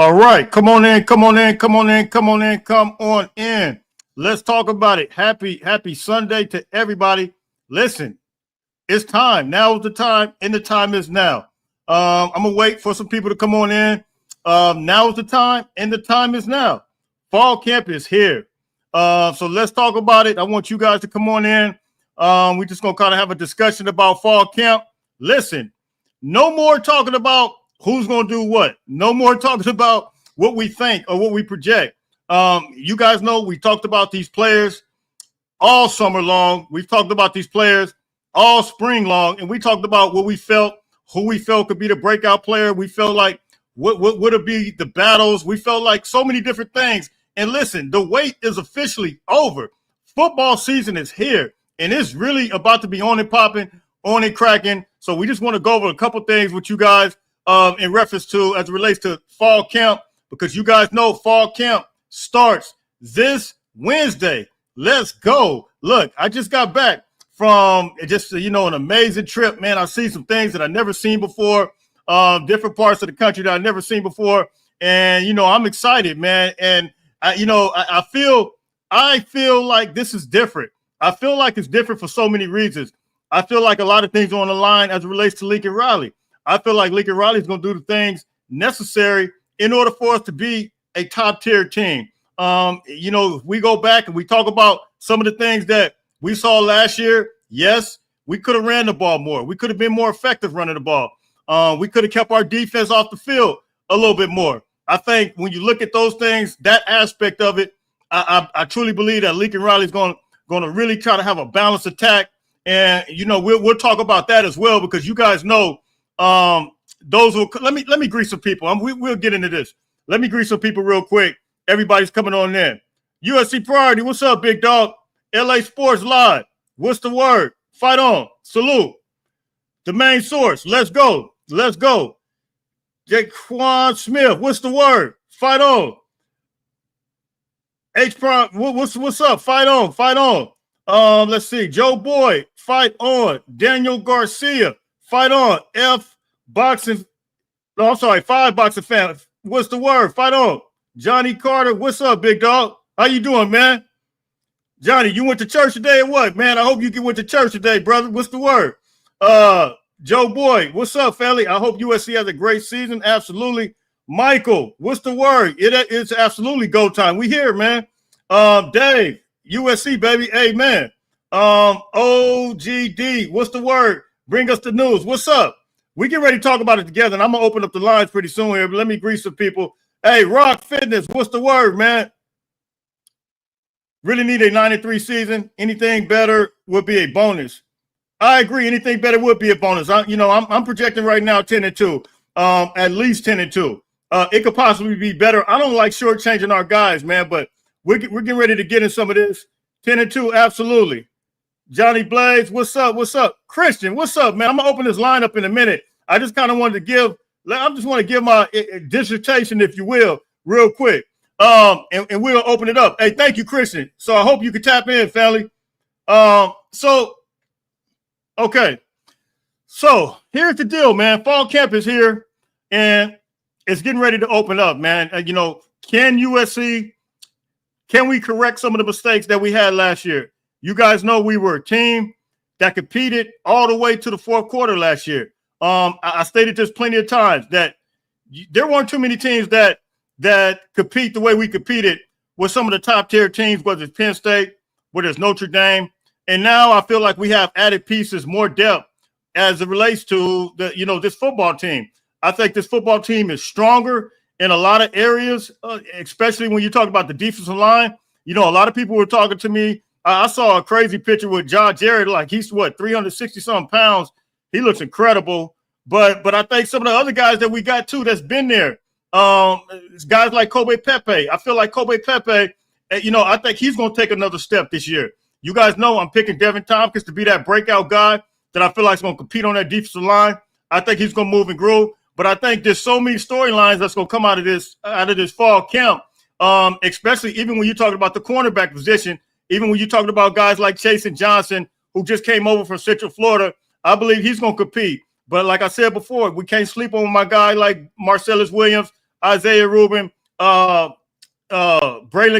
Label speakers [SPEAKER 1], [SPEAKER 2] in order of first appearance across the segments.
[SPEAKER 1] All right, come on in, come on in, come on in, come on in, come on in. Let's talk about it. Happy Sunday to everybody. Listen, it's time. Now is the time, and the time is now. I'm gonna wait for some people to come on in. Now is the time, and the time is now. Fall camp is here. So let's talk about it. I want you guys to come on in. We're just gonna kind of have a discussion about fall camp. Listen, no more talking about who's gonna do what. No more talking about what we think or what we project. You guys know we talked about these players all summer long. We've talked about these players all spring long, and we talked about what we felt, who we felt could be the breakout player. We felt like what would it be the battles. We felt like so many different things. And listen, the wait is officially over. Football season is here, and it's really about to be on and popping, on and cracking. So we just want to go over a couple things with you guys in reference to as it relates to fall camp, because you guys know fall camp starts this Wednesday. Let's go. Look, I just got back from just, an amazing trip, man. I've seen some things that I've never seen before, different parts of the country that I've never seen before. And, I'm excited, man. And, I feel like this is different. I feel like it's different for so many reasons. I feel like a lot of things are on the line as it relates to Lincoln Riley. I feel like Lincoln Riley is going to do the things necessary in order for us to be a top-tier team. If we go back and we talk about some of the things that we saw last year, yes, we could have ran the ball more. We could have been more effective running the ball. We could have kept our defense off the field a little bit more. I think when you look at those things, that aspect of it, I truly believe that Lincoln Riley is going to really try to have a balanced attack. And, we'll talk about that as well, because you guys know those will – let me greet some people. We'll get into this. Let me greet some people real quick. Everybody's coming on in. USC Priority, what's up, big dog? LA Sports Live, what's the word? Fight on. Salute. The main source, let's go. Let's go. Jaquan Smith, what's the word? Fight on. H Prime, what's up? Fight on, fight on. Let's see. Joe Boyd, fight on. Daniel Garcia, fight on. Five Boxing Fan, what's the word? Fight on. Johnny Carter, what's up, big dog? How you doing, man? Johnny, you went to church today or what, man? I hope you went to church today, brother. What's the word? Joe Boyd, what's up, family? I hope USC has a great season. Absolutely. Michael, what's the word? It's absolutely go time. We here, man. Dave, USC, baby. Amen. OGD, what's the word? Bring us the news. What's up? We get ready to talk about it together, and I'm going to open up the lines pretty soon here, but let me greet some people. Hey, Rock Fitness, what's the word, man? Really need a 9-3 season. Anything better would be a bonus. I agree. Anything better would be a bonus. I'm projecting right now 10-2, at least 10-2. It could possibly be better. I don't like shortchanging our guys, man, but we're getting ready to get in some of this. 10-2, absolutely. Johnny Blades, what's up? What's up? Christian, what's up, man? I'm gonna open this line up in a minute. I just kind of wanted to give my dissertation, if you will, real quick. And we'll open it up. Hey, thank you, Christian. So I hope you can tap in, family. Okay. So here's the deal, man. Fall camp is here, and it's getting ready to open up, man. Can we correct some of the mistakes that we had last year? You guys know we were a team that competed all the way to the fourth quarter last year. I stated this plenty of times that there weren't too many teams that compete the way we competed with some of the top tier teams, whether it's Penn State, whether it's Notre Dame. And now I feel like we have added pieces, more depth as it relates to this football team. I think this football team is stronger in a lot of areas, especially when you talk about the defensive line. A lot of people were talking to me. I saw a crazy picture with John Jarrett, like he's 360-something pounds. He looks incredible. But I think some of the other guys that we got too that's been there, guys like Kobe Pepe. I feel like Kobe Pepe, I think he's going to take another step this year. You guys know I'm picking Devin Tompkins to be that breakout guy that I feel like is going to compete on that defensive line. I think he's going to move and groove. But I think there's so many storylines that's going to come out of this fall camp, especially even when you're talking about the cornerback position, even when you're talking about guys like Chasen Johnson, who just came over from Central Florida. I believe he's going to compete. But like I said before, we can't sleep on my guy like Marcellus Williams, Isaiah Rubin, Braylon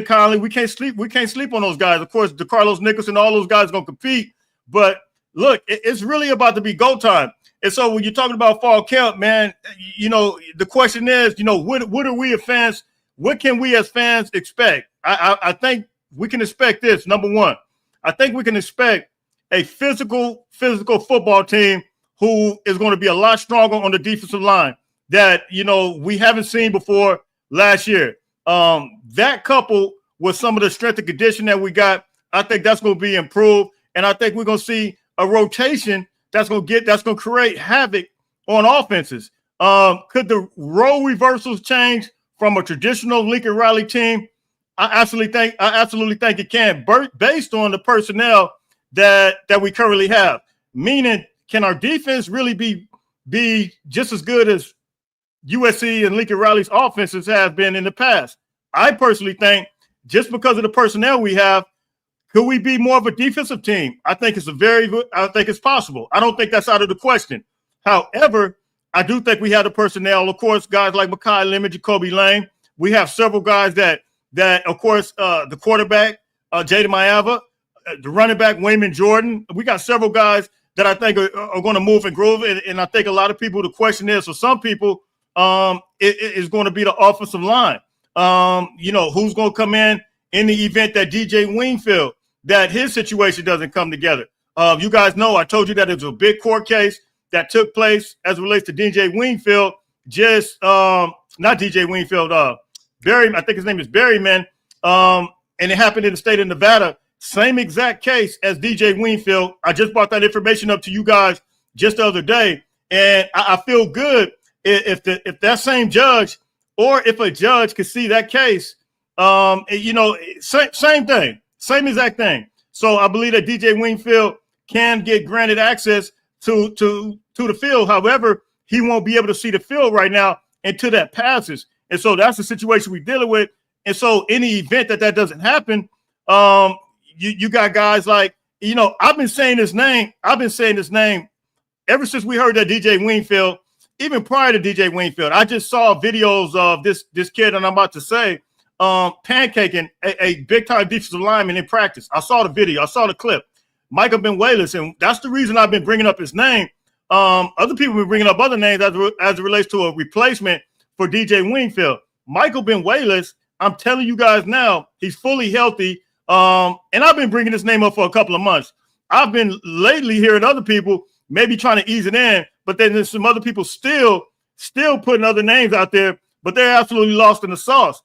[SPEAKER 1] Conley. We can't sleep on those guys. Of course, DeCarlos Nicholson, all those guys are going to compete. But look, it's really about to be go time. And so when you're talking about fall camp, man, the question is, what are we as fans? What can we as fans expect? I think we can expect this. Number one, I think we can expect a physical football team who is going to be a lot stronger on the defensive line that, we haven't seen before last year. That coupled with some of the strength and condition that we got, I think that's going to be improved. And I think we're going to see a rotation that's going to create havoc on offenses. Could the role reversals change from a traditional Lincoln Riley team? I absolutely think it can, based on the personnel that we currently have. Meaning, can our defense really be just as good as USC and Lincoln Riley's offenses have been in the past? I personally think, just because of the personnel we have, could we be more of a defensive team? I think it's possible. I don't think that's out of the question. However, I do think we have the personnel. Of course, guys like Mekhi Lemon, Jacoby Lane. We have several guys that of course, the quarterback, Jaden Maiava, the running back, Wayman Jordan. We got several guys that I think are going to move and groove. And I think a lot of people, the question is, for some people, it is going to be the offensive line. Who's going to come in the event that DJ Wingfield, that his situation doesn't come together. You guys know, I told you that it was a big court case that took place as it relates to DJ Wingfield. Not DJ Wingfield, Barry, I think his name is Berryman. And it happened in the state of Nevada. Same exact case as DJ Wingfield. I just brought that information up to you guys just the other day. And I feel good if that same judge, or if a judge could see that case, same thing, same exact thing. So I believe that DJ Wingfield can get granted access to the field. However, he won't be able to see the field right now until that passes. And so that's the situation we're dealing with. And so in the event that doesn't happen, you got guys like, I've been saying his name ever since we heard that DJ Wingfield, even prior to DJ Wingfield. I just saw videos of this kid, and I'm about to say, pancaking a big-time defensive lineman in practice. I saw the video. I saw the clip. Michael Benuelos, and that's the reason I've been bringing up his name. Other people have been bringing up other names as it relates to a replacement for DJ Wingfield. Michael Benuelos, I'm telling you guys now, he's fully healthy. And I've been bringing this name up for a couple of months. I've been lately hearing other people maybe trying to ease it in, but then there's some other people still putting other names out there, but they're absolutely lost in the sauce.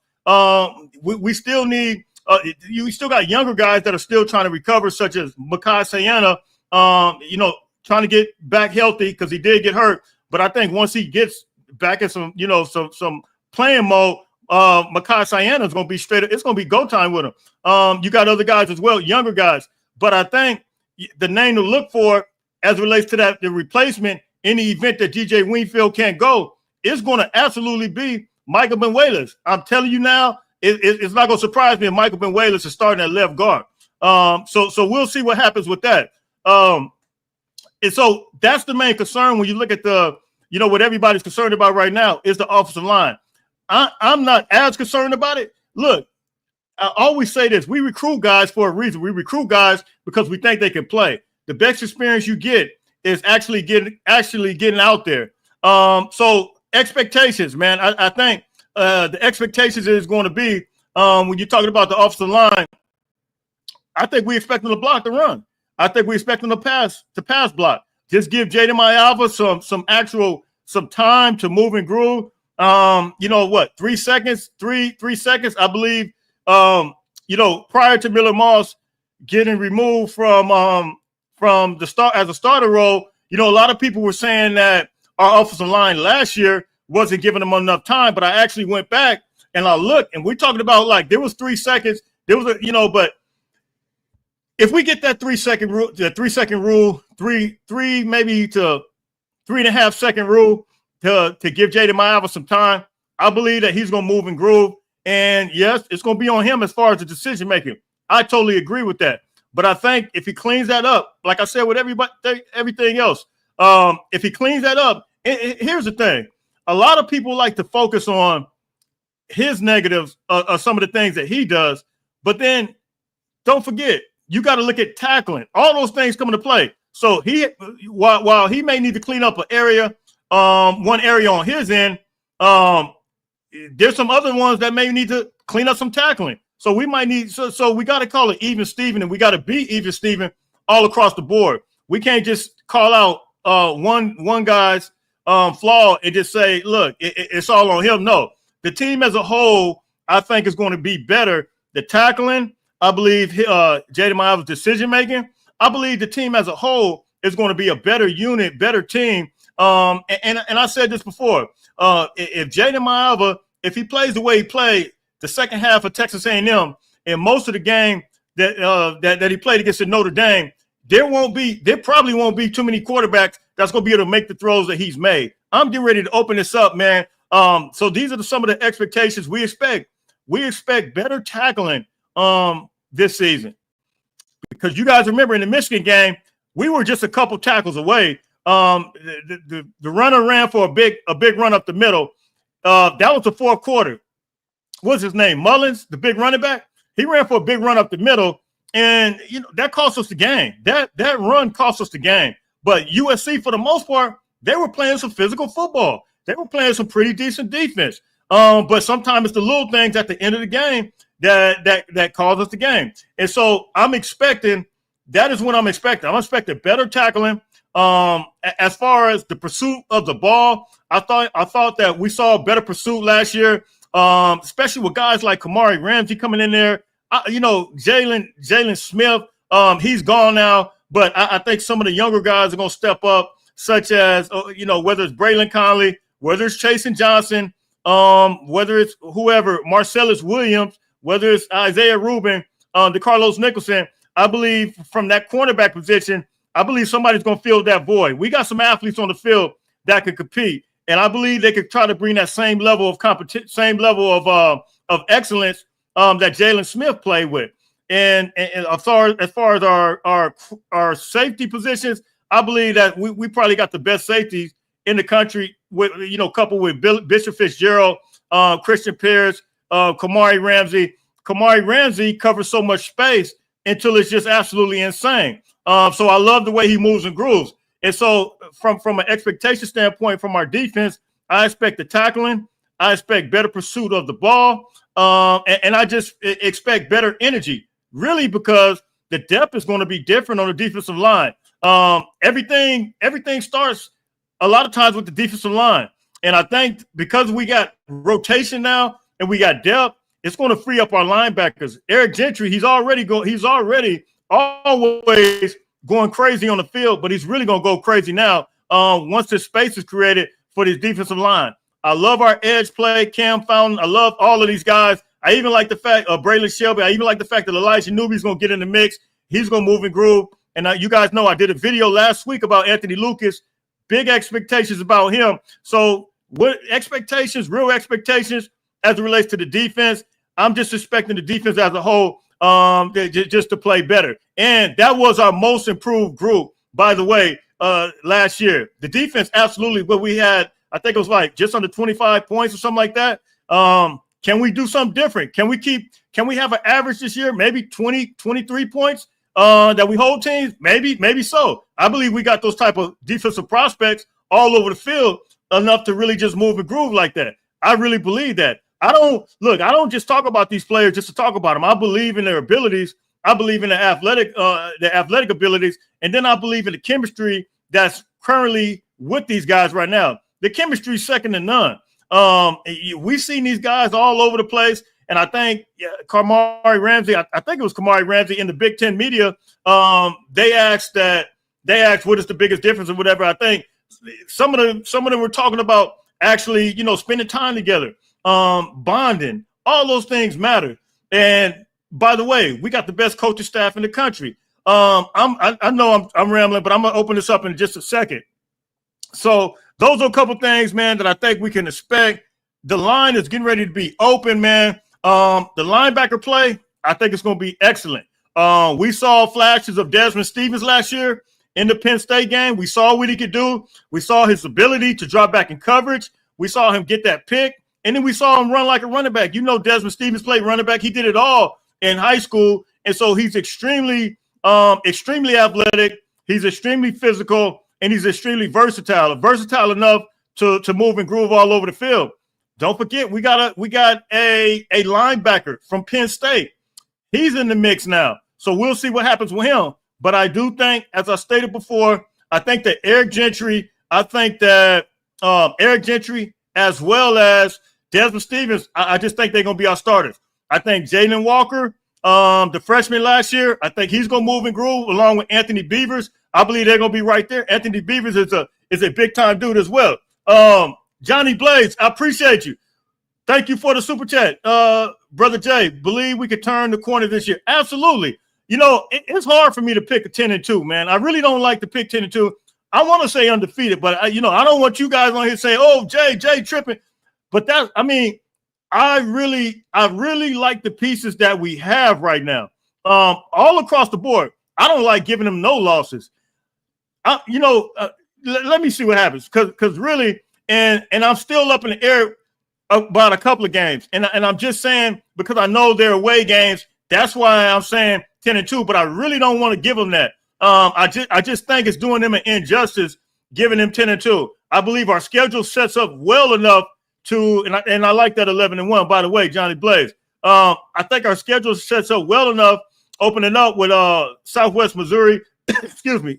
[SPEAKER 1] We still need you still got younger guys that are still trying to recover, such as Mekhi Sayana, trying to get back healthy because he did get hurt. But I think once he gets back in some playing mode, Mekhi Sayana is going to be straight. It's going to be go time with him. You got other guys as well, younger guys. But I think the name to look for as it relates to the replacement in the event that DJ Wingfield can't go is going to absolutely be Michael Benuelos. I'm telling you now, it's not going to surprise me if Michael Benuelos is starting at left guard. So we'll see what happens with that. And so that's the main concern when you look at what everybody's concerned about right now is the offensive line. I'm not as concerned about it. Look, I always say this. We recruit guys for a reason. We recruit guys because we think they can play. The best experience you get is actually getting out there. So expectations, man. I think the expectations is going to be when you're talking about the offensive line, I think we expect them to block the run. I think we expect them to pass block. Just give Jaden Maiava some time to move and groove. 3 seconds, three seconds, I believe. Prior to Miller Moss getting removed from the start as a starter role, a lot of people were saying that our offensive line last year wasn't giving them enough time. But I actually went back and I looked, and we're talking about like there was 3 seconds. There was but if we get that 3 second rule, three maybe to 3.5 second rule to give Jaden Maiava some time, I believe that he's going to move and groove. And yes, it's going to be on him as far as the decision making. I totally agree with that. But I think if he cleans that up, like I said with everything else, if he cleans that up, here's the thing. A lot of people like to focus on his negatives are some of the things that he does. But then don't forget, you got to look at tackling. All those things come into play. So while he may need to clean up an area, one area on his end, there's some other ones that may need to clean up some tackling. So we might need, so we got to call it even Steven, and we got to be even Steven all across the board. We can't just call out one guy's flaw and just say, look, it's all on him. No, the team as a whole, I think, is going to be better. The tackling, I believe, Jaden Miles' decision making, I believe the team as a whole is going to be a better unit, better team. And I said this before. If Jaden Miles, if he plays the way he played the second half of Texas A&M, and most of the game that he played against Notre Dame, there probably won't be too many quarterbacks that's going to be able to make the throws that he's made. I'm getting ready to open this up, man. So these are some of the expectations we expect. We expect better tackling this season, because you guys remember in the Michigan game, we were just a couple tackles away. The runner ran for a big run up the middle. That was the fourth quarter. What's his name? Mullins, the big running back. He ran for a big run up the middle, and that cost us the game. That run cost us the game. But USC, for the most part, they were playing some physical football. They were playing some pretty decent defense. But sometimes it's the little things at the end of the game that cause us the game. And so I'm expecting, that is what I'm expecting. I'm expecting better tackling. As far as the pursuit of the ball, I thought that we saw a better pursuit last year, especially with guys like Kamari Ramsey coming in there. Jalen Smith, he's gone now, but I think some of the younger guys are going to step up, such as, whether it's Braylon Conley, whether it's Chasen Johnson, whether it's whoever, Marcellus Williams, whether it's Isaiah Rubin, DeCarlos Nicholson. I believe from that cornerback position, I believe somebody's going to fill that void. We got some athletes on the field that could compete, and I believe they could try to bring that same level of competition, same level of excellence that Jalen Smith played with. And as far as our safety positions, I believe that we probably got the best safeties in the country, with coupled with Bishop Fitzgerald, Christian Pierce, Kamari Ramsey. Kamari Ramsey covers so much space until it's just absolutely insane. So I love the way he moves and grooves. And so from an expectation standpoint from our defense, I expect the tackling. I expect better pursuit of the ball. And I just expect better energy, really, because the depth is going to be different on the defensive line. Everything starts a lot of times with the defensive line. And I think because we got rotation now and we got depth, it's going to free up our linebackers. Eric Gentry, he's already always going crazy on the field, but he's really going to go crazy now once the space is created for this defensive line. I love our edge play, Cam Fountain. I love all of these guys. I even like the fact of Braylon Shelby. I even like the fact that Elijah Newby's going to get in the mix. He's going to move and groove. And you guys know I did a video last week about Anthony Lucas. Big expectations about him. So what expectations, real expectations as it relates to the defense? I'm just expecting the defense as a whole just to play better. And that was our most improved group, by the way, last year. The defense, absolutely, but we had, I think it was like just under 25 points or something like that. Can we do something different? Can we have an average this year, maybe 20, 23 points that we hold teams? Maybe so. I believe we got those type of defensive prospects all over the field enough to really just move and groove like that. I really believe that. I don't just talk about these players just to talk about them. I believe in their abilities. I believe in the athletic abilities. And then I believe in the chemistry that's currently with these guys right now. The chemistry is second to none. We've seen these guys all over the place. And I think Kamari Ramsey, I think it was Kamari Ramsey in the Big Ten media. They asked what is the biggest difference or whatever. I think some of them were talking about actually, spending time together, bonding. All those things matter. And by the way, we got the best coaching staff in the country. I know I'm rambling, but I'm gonna open this up in just a second. So those are a couple things, man, that I think we can expect. The line is getting ready to be open, man. The linebacker play, I think it's going to be excellent. We saw flashes of Desmond Stevens last year in the Penn State game. We saw what he could do. We saw his ability to drop back in coverage. We saw him get that pick And then we saw him run like a running back. You know, Desmond Stevens played running back. He did it all in high school. And so he's extremely athletic. He's extremely physical, and he's extremely versatile enough to move and groove all over the field. Don't forget, we got a linebacker from Penn State. He's in the mix now. So we'll see what happens with him. But I do think, as I stated before, I think that Eric Gentry, as well as Desmond Stevens, I just think they're going to be our starters. I think Jalen Walker, the freshman last year, I think he's going to move and groove along with Anthony Beavers. I believe they're going to be right there. Anthony Beavers is a big-time dude as well. Johnny Blades, I appreciate you. Thank you for the super chat. Brother Jay, believe we could turn the corner this year. Absolutely. You know, it's hard for me to pick a 10-2, man. I really don't like to pick 10-2. I want to say undefeated, but I don't want you guys on here saying, "Oh, Jay tripping." But I really like the pieces that we have right now, all across the board. I don't like giving them no losses. Let me see what happens, because really, and I'm still up in the air about a couple of games, and I'm just saying, because I know they're away games. That's why I'm saying 10-2, but I really don't want to give them that. I just think it's doing them an injustice giving them 10-2. I believe our schedule sets up well enough to, and I like that 11-1. By the way, Johnny Blaze, I think our schedule sets up well enough, opening up with Southwest Missouri,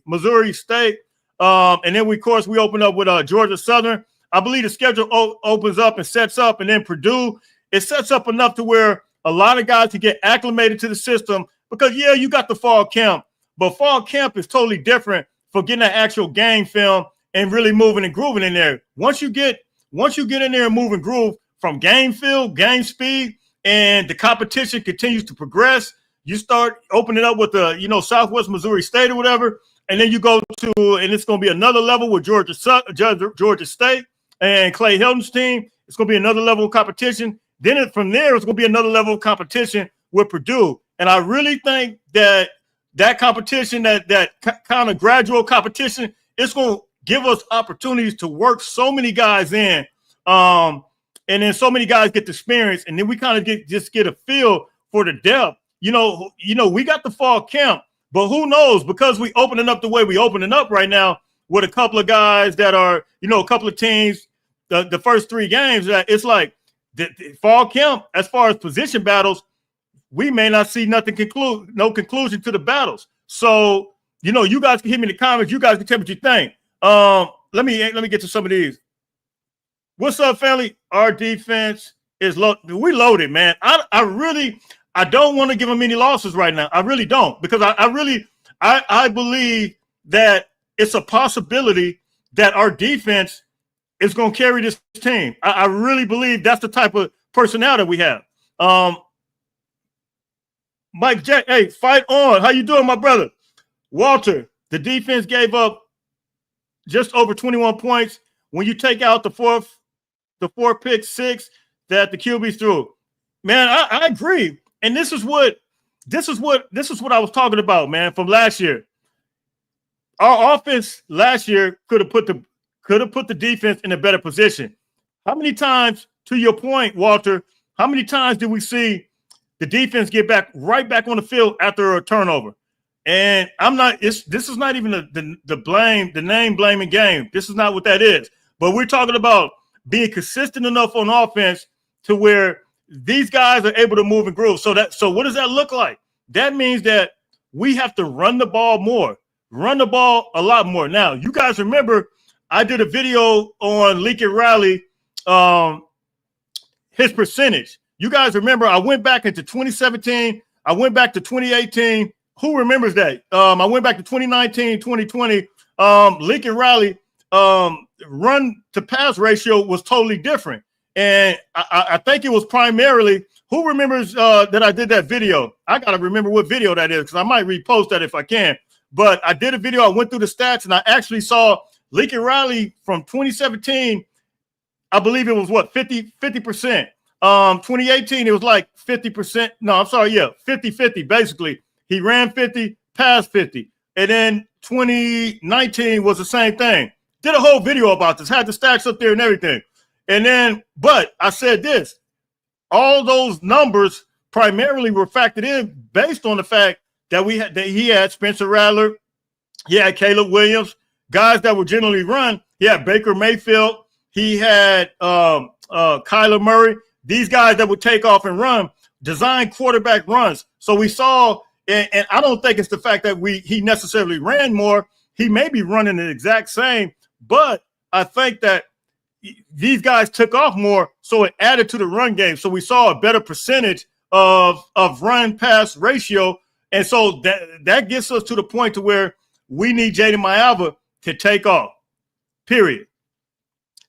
[SPEAKER 1] Missouri State, and then of course we open up with Georgia Southern. I believe the schedule opens up and sets up, and then Purdue, it sets up enough to where a lot of guys can get acclimated to the system, because you got the fall camp, but fall camp is totally different for getting that actual game film and really moving and grooving in there. Once you get in there and move and groove from game feel, game speed, and the competition continues to progress, you start opening up with the Southwest Missouri State or whatever, and then you go to, and it's going to be another level with Georgia State and Clay Helton's team. It's going to be another level of competition. Then from there, it's going to be another level of competition with Purdue. And I really think that competition, that kind of gradual competition, it's going to give us opportunities to work so many guys in, and then so many guys get the experience, and then we kind of get a feel for the depth. We got the fall camp, but who knows? Because we opening up the way we opening up right now with a couple of guys that are, a couple of teams, the first 3 games, that it's like the fall camp, as far as position battles, we may not see no conclusion to the battles. So, you guys can hit me in the comments. You guys can tell me what you think. Let me get to some of these. What's up, family? Our defense is we loaded, man. I don't want to give them any losses right now. I really don't, because I believe that it's a possibility that our defense is going to carry this team. I really believe that's the type of personnel that we have. Mike Jack, hey, fight on. How you doing, my brother? Walter, the defense gave up just over 21 points when you take out the four pick six that the QB threw. Man, I agree. And this is what I was talking about, man, from last year. Our offense last year could have put the defense in a better position. How many times, to your point, Walter, how many times did we see the defense get right back on the field after a turnover? And this is not even the name blaming game. This is not what that is. But we're talking about being consistent enough on offense to where these guys are able to move and groove. So what does that look like? That means that we have to run the ball more, run the ball a lot more. Now, you guys remember I did a video on Lincoln Riley, his percentage. You guys remember I went back into 2017. I went back to 2018. Who remembers that? I went back to 2019, 2020. Lincoln Riley run to pass ratio was totally different. And I think it was primarily, who remembers that I did that video? I got to remember what video that is, because I might repost that if I can. But I did a video. I went through the stats, and I actually saw Lincoln Riley from 2017. I believe it was 50%. 2018, it was like 50%. No, I'm sorry. Yeah, 50-50, basically. He ran 50, passed 50. And then 2019 was the same thing. Did a whole video about this, had the stacks up there and everything. And then, but I said this, all those numbers primarily were factored in based on the fact that he had Spencer Rattler, he had Caleb Williams, guys that would generally run. He had Baker Mayfield, he had Kyler Murray, these guys that would take off and run, design quarterback runs. So we saw, and I don't think it's the fact that he necessarily ran more. He may be running the exact same, but I think that these guys took off more, so it added to the run game. So we saw a better percentage of run pass ratio, and so that gets us to the point to where we need Jaden Maiava to take off. Period.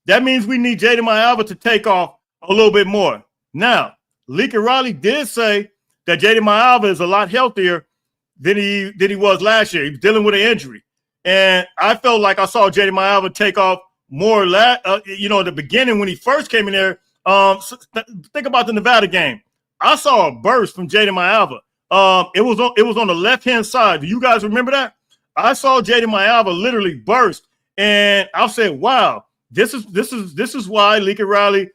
[SPEAKER 1] That means we need Jaden Maiava to take off a little bit more. Now, Lincoln Riley did say that Jaden Maiava is a lot healthier than he was last year. He was dealing with an injury, and I felt like I saw Jaden Maiava take off more at the beginning when he first came in there. Think about the Nevada game. I saw a burst from Jaden Maiava. It was on the left-hand side. Do you guys remember that? I saw Jaden Maiava literally burst, and I said, "Wow, this is why Lincoln Riley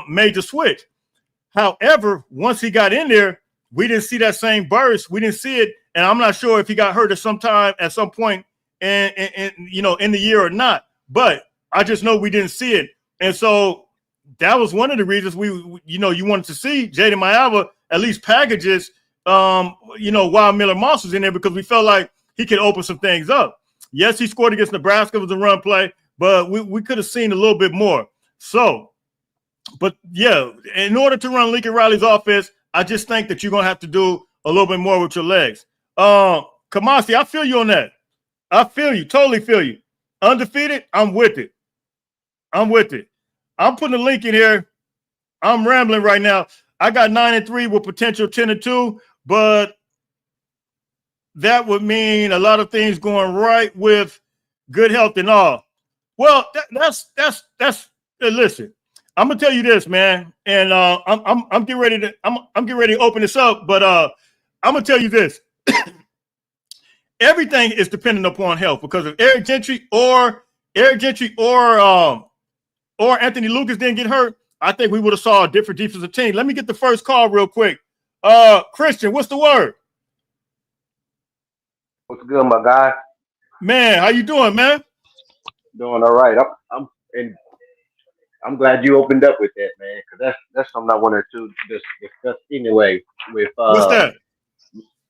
[SPEAKER 1] made the switch." However, once he got in there, we didn't see that same burst. We didn't see it, and I'm not sure if he got hurt at some point in the year or not. But I just know we didn't see it, and so that was one of the reasons you wanted to see Jaden Maiava at least packages, while Miller Moss was in there, because we felt like he could open some things up. Yes, he scored against Nebraska with a run play, but we could have seen a little bit more. So, but yeah, in order to run Lincoln Riley's offense, I just think that you're gonna have to do a little bit more with your legs. Kamasi, I feel you on that. I feel you, totally feel you. Undefeated, I'm with it. I'm putting a link in here. I'm rambling right now. I got 9-3 with potential 10-2, but that would mean a lot of things going right with good health and all. Well, that's listen. I'm gonna tell you this, man, and I'm getting ready to open this up, but I'm gonna tell you this. Everything is dependent upon health, because if Eric Gentry or Anthony Lucas didn't get hurt, I think we would have saw a different defensive team. Let me get the first call real quick. Christian, what's the word?
[SPEAKER 2] What's good, my guy?
[SPEAKER 1] Man, how you doing, man?
[SPEAKER 2] Doing all right. I'm glad you opened up with that, man, because that's something I wanted to discuss anyway. With
[SPEAKER 1] what's that?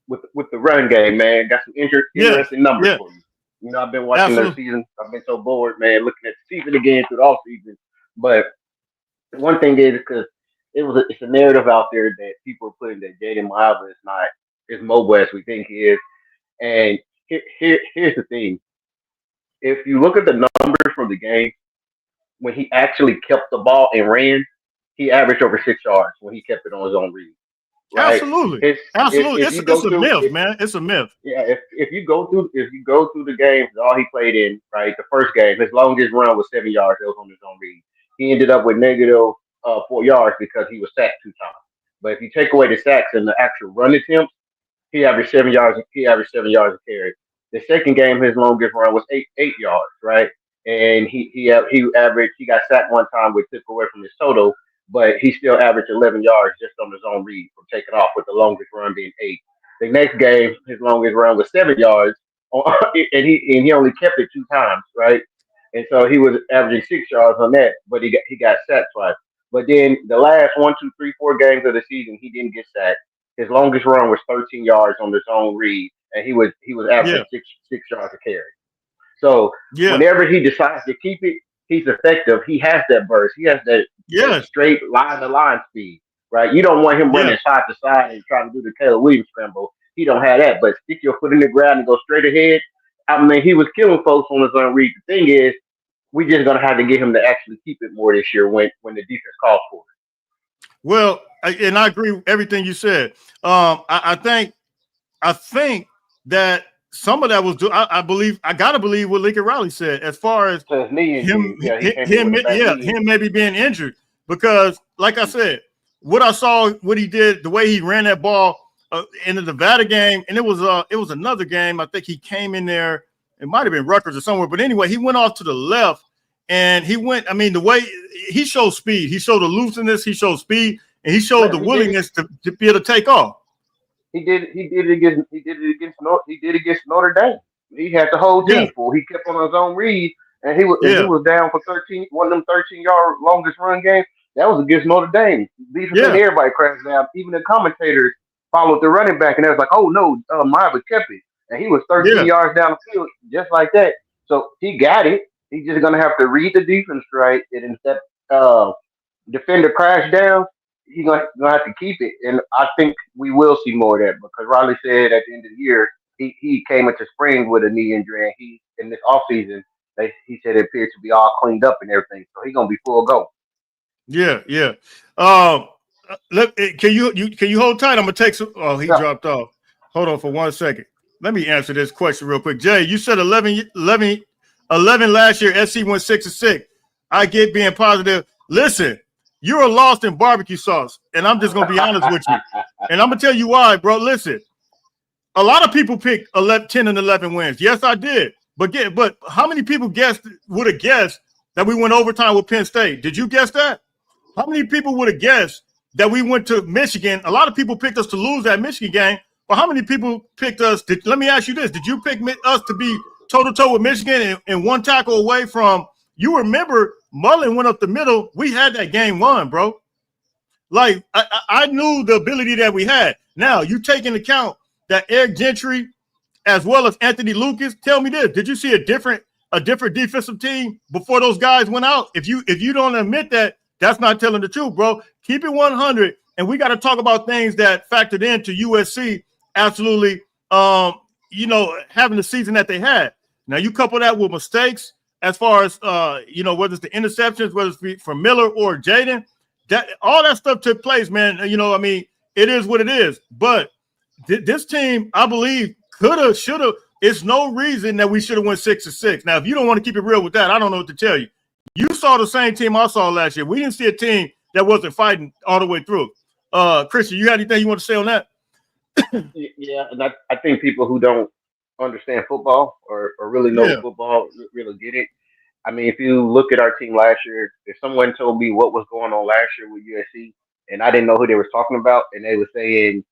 [SPEAKER 2] With the run game, man. Got some interesting numbers for you. I've been watching the season. I've been so bored, man, looking at the season again through the off season. But one thing is, because it's a narrative out there that people are putting that Jaden Maiava is not as mobile as we think he is. And here's the thing. If you look at the numbers from the game, when he actually kept the ball and ran, he averaged over 6 yards when he kept it on his own read. Right?
[SPEAKER 1] Absolutely. It's a myth, man. It's a myth.
[SPEAKER 2] Yeah, if you go through the games, all he played in, right, the first game, his longest run was 7 yards. It was on his own read. He ended up with negative 4 yards because he was sacked 2 times. But if you take away the sacks and the actual run attempts, he averaged 7 yards. He averaged 7 yards a carry. The second game, his longest run was 8 yards, right? And he got sacked 1 time, which took away from his total, but he still averaged 11 yards just on his own read from taking off, with the longest run being 8. The next game, his longest run was 7 yards, and he only kept it 2 times, right? And so he was averaging 6 yards on that, but he got sacked twice. But then the last 1, 2, 3, 4 games of the season, he didn't get sacked. His longest run was 13 yards on his own read, and he was averaging 6 yards a carry. So whenever he decides to keep it, he's effective. He has that burst. He has that straight line-to-line speed, right? You don't want him running side to side and trying to do the Caleb Williams scramble. He don't have that. But stick your foot in the ground and go straight ahead. I mean, he was killing folks on his own read. The thing is, we just gonna have to get him to actually keep it more this year when the defense calls for it.
[SPEAKER 1] Well, and I agree with everything you said. I think that some of that was I gotta believe what Lincoln Riley said as far as him maybe being injured, because like I said, what I saw, what he did, the way he ran that ball in the Nevada game, and it was another game. I think he came in there. It might have been Rutgers or somewhere, but anyway, he went off to the left and he went. I mean, the way he showed speed, he showed the looseness, he showed speed, and he showed the willingness to be able to take off.
[SPEAKER 2] He did it against Notre Dame. He had the whole
[SPEAKER 1] Yeah,
[SPEAKER 2] team full. He kept on his own read, and he
[SPEAKER 1] yeah,
[SPEAKER 2] was down for 13, one of them 13-yard longest run games. That was against Notre Dame. Defense and
[SPEAKER 1] yeah,
[SPEAKER 2] everybody crashed down. Even the commentators followed the running back, and they was like, "Oh no, Marvin kept it," and he was 13
[SPEAKER 1] yeah,
[SPEAKER 2] yards down the field just like that. So he got it. He's just gonna have to read the defense right, and instead defender crash down, he's gonna have to keep it. And I think we will see more of that because Riley said at the end of the year he came into spring with a knee injury, and he in this offseason he said it appeared to be all cleaned up and everything, so he's gonna be full go.
[SPEAKER 1] yeah, yeah. Um, Look, can you hold tight? I'm gonna take some. Oh, he
[SPEAKER 2] Yeah,
[SPEAKER 1] dropped off. Hold on for 1 second. Let me answer this question real quick. Jay, you said 11 last year. SC went 6-6. I get being positive. Listen, you're lost in barbecue sauce, and I'm just gonna be honest with you. And I'm gonna tell you why, bro. Listen, a lot of people picked 10 and 11 wins. Yes, I did. But how many people would have guessed that we went overtime with Penn State? Did you guess that? How many people would have guessed that we went to Michigan? A lot of people picked us to lose that Michigan game, but how many people picked us? Let me ask you this. Did you pick us to be toe-to-toe with Michigan and one tackle away from – you remember Mullen went up the middle. We had that game won, bro. Like, I knew the ability that we had. Now, you take into account that Eric Gentry as well as Anthony Lucas, tell me this. Did you see a different defensive team before those guys went out? If you don't admit that, that's not telling the truth, bro. Keep it 100, and we got to talk about things that factored into USC absolutely, having the season that they had. Now, you couple that with mistakes as far as, whether it's the interceptions, whether it's from Miller or Jaden, all that stuff took place, man. It is what it is. But this team, I believe, could have, should have. It's no reason that we should have went 6-6. Now, if you don't want to keep it real with that, I don't know what to tell you. You saw the same team I saw last year. We didn't see a team that wasn't fighting all the way through. Christian, you got anything you want to say on that?
[SPEAKER 2] yeah, and I think people who don't understand football or really know
[SPEAKER 1] Yeah,
[SPEAKER 2] football really get it. I mean, if you look at our team last year, if someone told me what was going on last year with USC, and I didn't know who they were talking about, and they were saying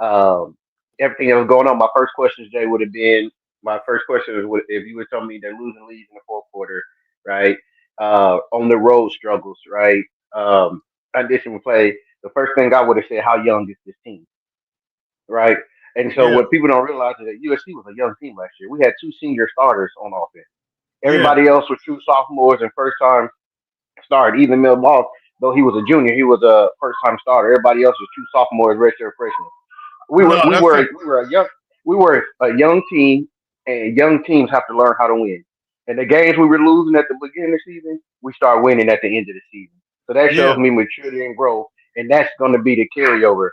[SPEAKER 2] um, everything that was going on, my first question, Jay, would have been my first question was if you were telling me they're losing leads in the fourth quarter, right? On the road struggles, right? Condition play. The first thing I would have said, how young is this team, right? And so
[SPEAKER 1] yeah,
[SPEAKER 2] what people don't realize is that USC was a young team last year. We had two senior starters on offense.
[SPEAKER 1] yeah.
[SPEAKER 2] Everybody else was true sophomores and first time started. Even Mil Moss, though he was a junior, he was a first time starter. Everybody else was true sophomores, redshirt freshmen. We
[SPEAKER 1] No,
[SPEAKER 2] were we
[SPEAKER 1] that's
[SPEAKER 2] were
[SPEAKER 1] fair.
[SPEAKER 2] we were a young team, and young teams have to learn how to win. And the games we were losing at the beginning of the season, we start winning at the end of the season. So that shows
[SPEAKER 1] Yeah,
[SPEAKER 2] me maturity and growth, and that's going to be the carryover.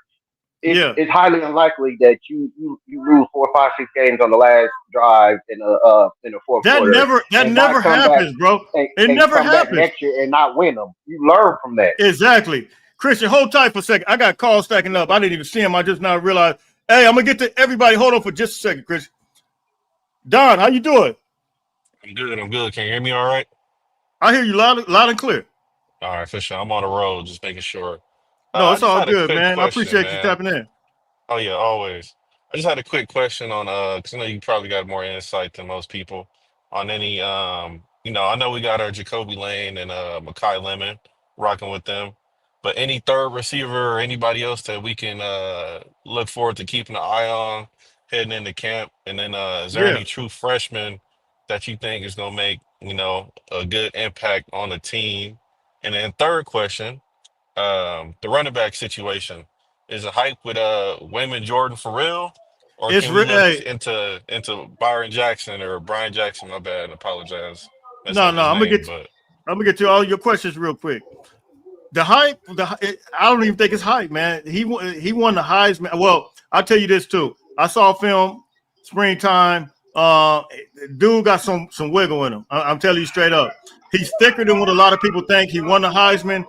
[SPEAKER 1] yeah.
[SPEAKER 2] It's highly unlikely that you lose 4, 5, 6 games on the last drive in the fourth quarter
[SPEAKER 1] That
[SPEAKER 2] and not
[SPEAKER 1] never
[SPEAKER 2] come back
[SPEAKER 1] happens, bro. It
[SPEAKER 2] and
[SPEAKER 1] never
[SPEAKER 2] come back
[SPEAKER 1] happens.
[SPEAKER 2] next year and not win them. You learn from that.
[SPEAKER 1] Exactly. Christian, hold tight for a second. I got calls stacking up. I didn't even see them. I just now realized. Hey, I'm gonna get to everybody. Hold on for just a second, Christian. Don, how you doing?
[SPEAKER 3] I'm good. I'm good. Can you hear me all right?
[SPEAKER 1] I hear you loud and clear.
[SPEAKER 3] All right, for sure. I'm on the road, just making sure.
[SPEAKER 1] No,
[SPEAKER 3] I
[SPEAKER 1] it's
[SPEAKER 3] just
[SPEAKER 1] all
[SPEAKER 3] had a
[SPEAKER 1] good,
[SPEAKER 3] quick
[SPEAKER 1] man. I
[SPEAKER 3] question,
[SPEAKER 1] appreciate you
[SPEAKER 3] man.
[SPEAKER 1] tapping in.
[SPEAKER 3] Oh yeah, always. I just had a quick question on because I know you probably got more insight than most people on any I know we got our Jacoby Lane and Makai Lemon rocking with them, but any third receiver or anybody else that we can look forward to keeping an eye on heading into camp, and then is there
[SPEAKER 1] Yeah,
[SPEAKER 3] any true freshmen that you think is gonna make a good impact on the team? And then third question, the running back situation. Is it hype with Wayman Jordan for real? Or
[SPEAKER 1] it's
[SPEAKER 3] can we look
[SPEAKER 1] hey,
[SPEAKER 3] into Byron Jackson or Brian Jackson? My bad, I apologize. Messing
[SPEAKER 1] no,
[SPEAKER 3] up
[SPEAKER 1] no.
[SPEAKER 3] his
[SPEAKER 1] I'm gonna
[SPEAKER 3] name,
[SPEAKER 1] get
[SPEAKER 3] but
[SPEAKER 1] to all your questions real quick. The hype, I don't even think it's hype, man. He won the Heisman. Well, I'll tell you this too. I saw film springtime. Dude got some wiggle in him. I'm telling you straight up. He's thicker than what a lot of people think. He won the Heisman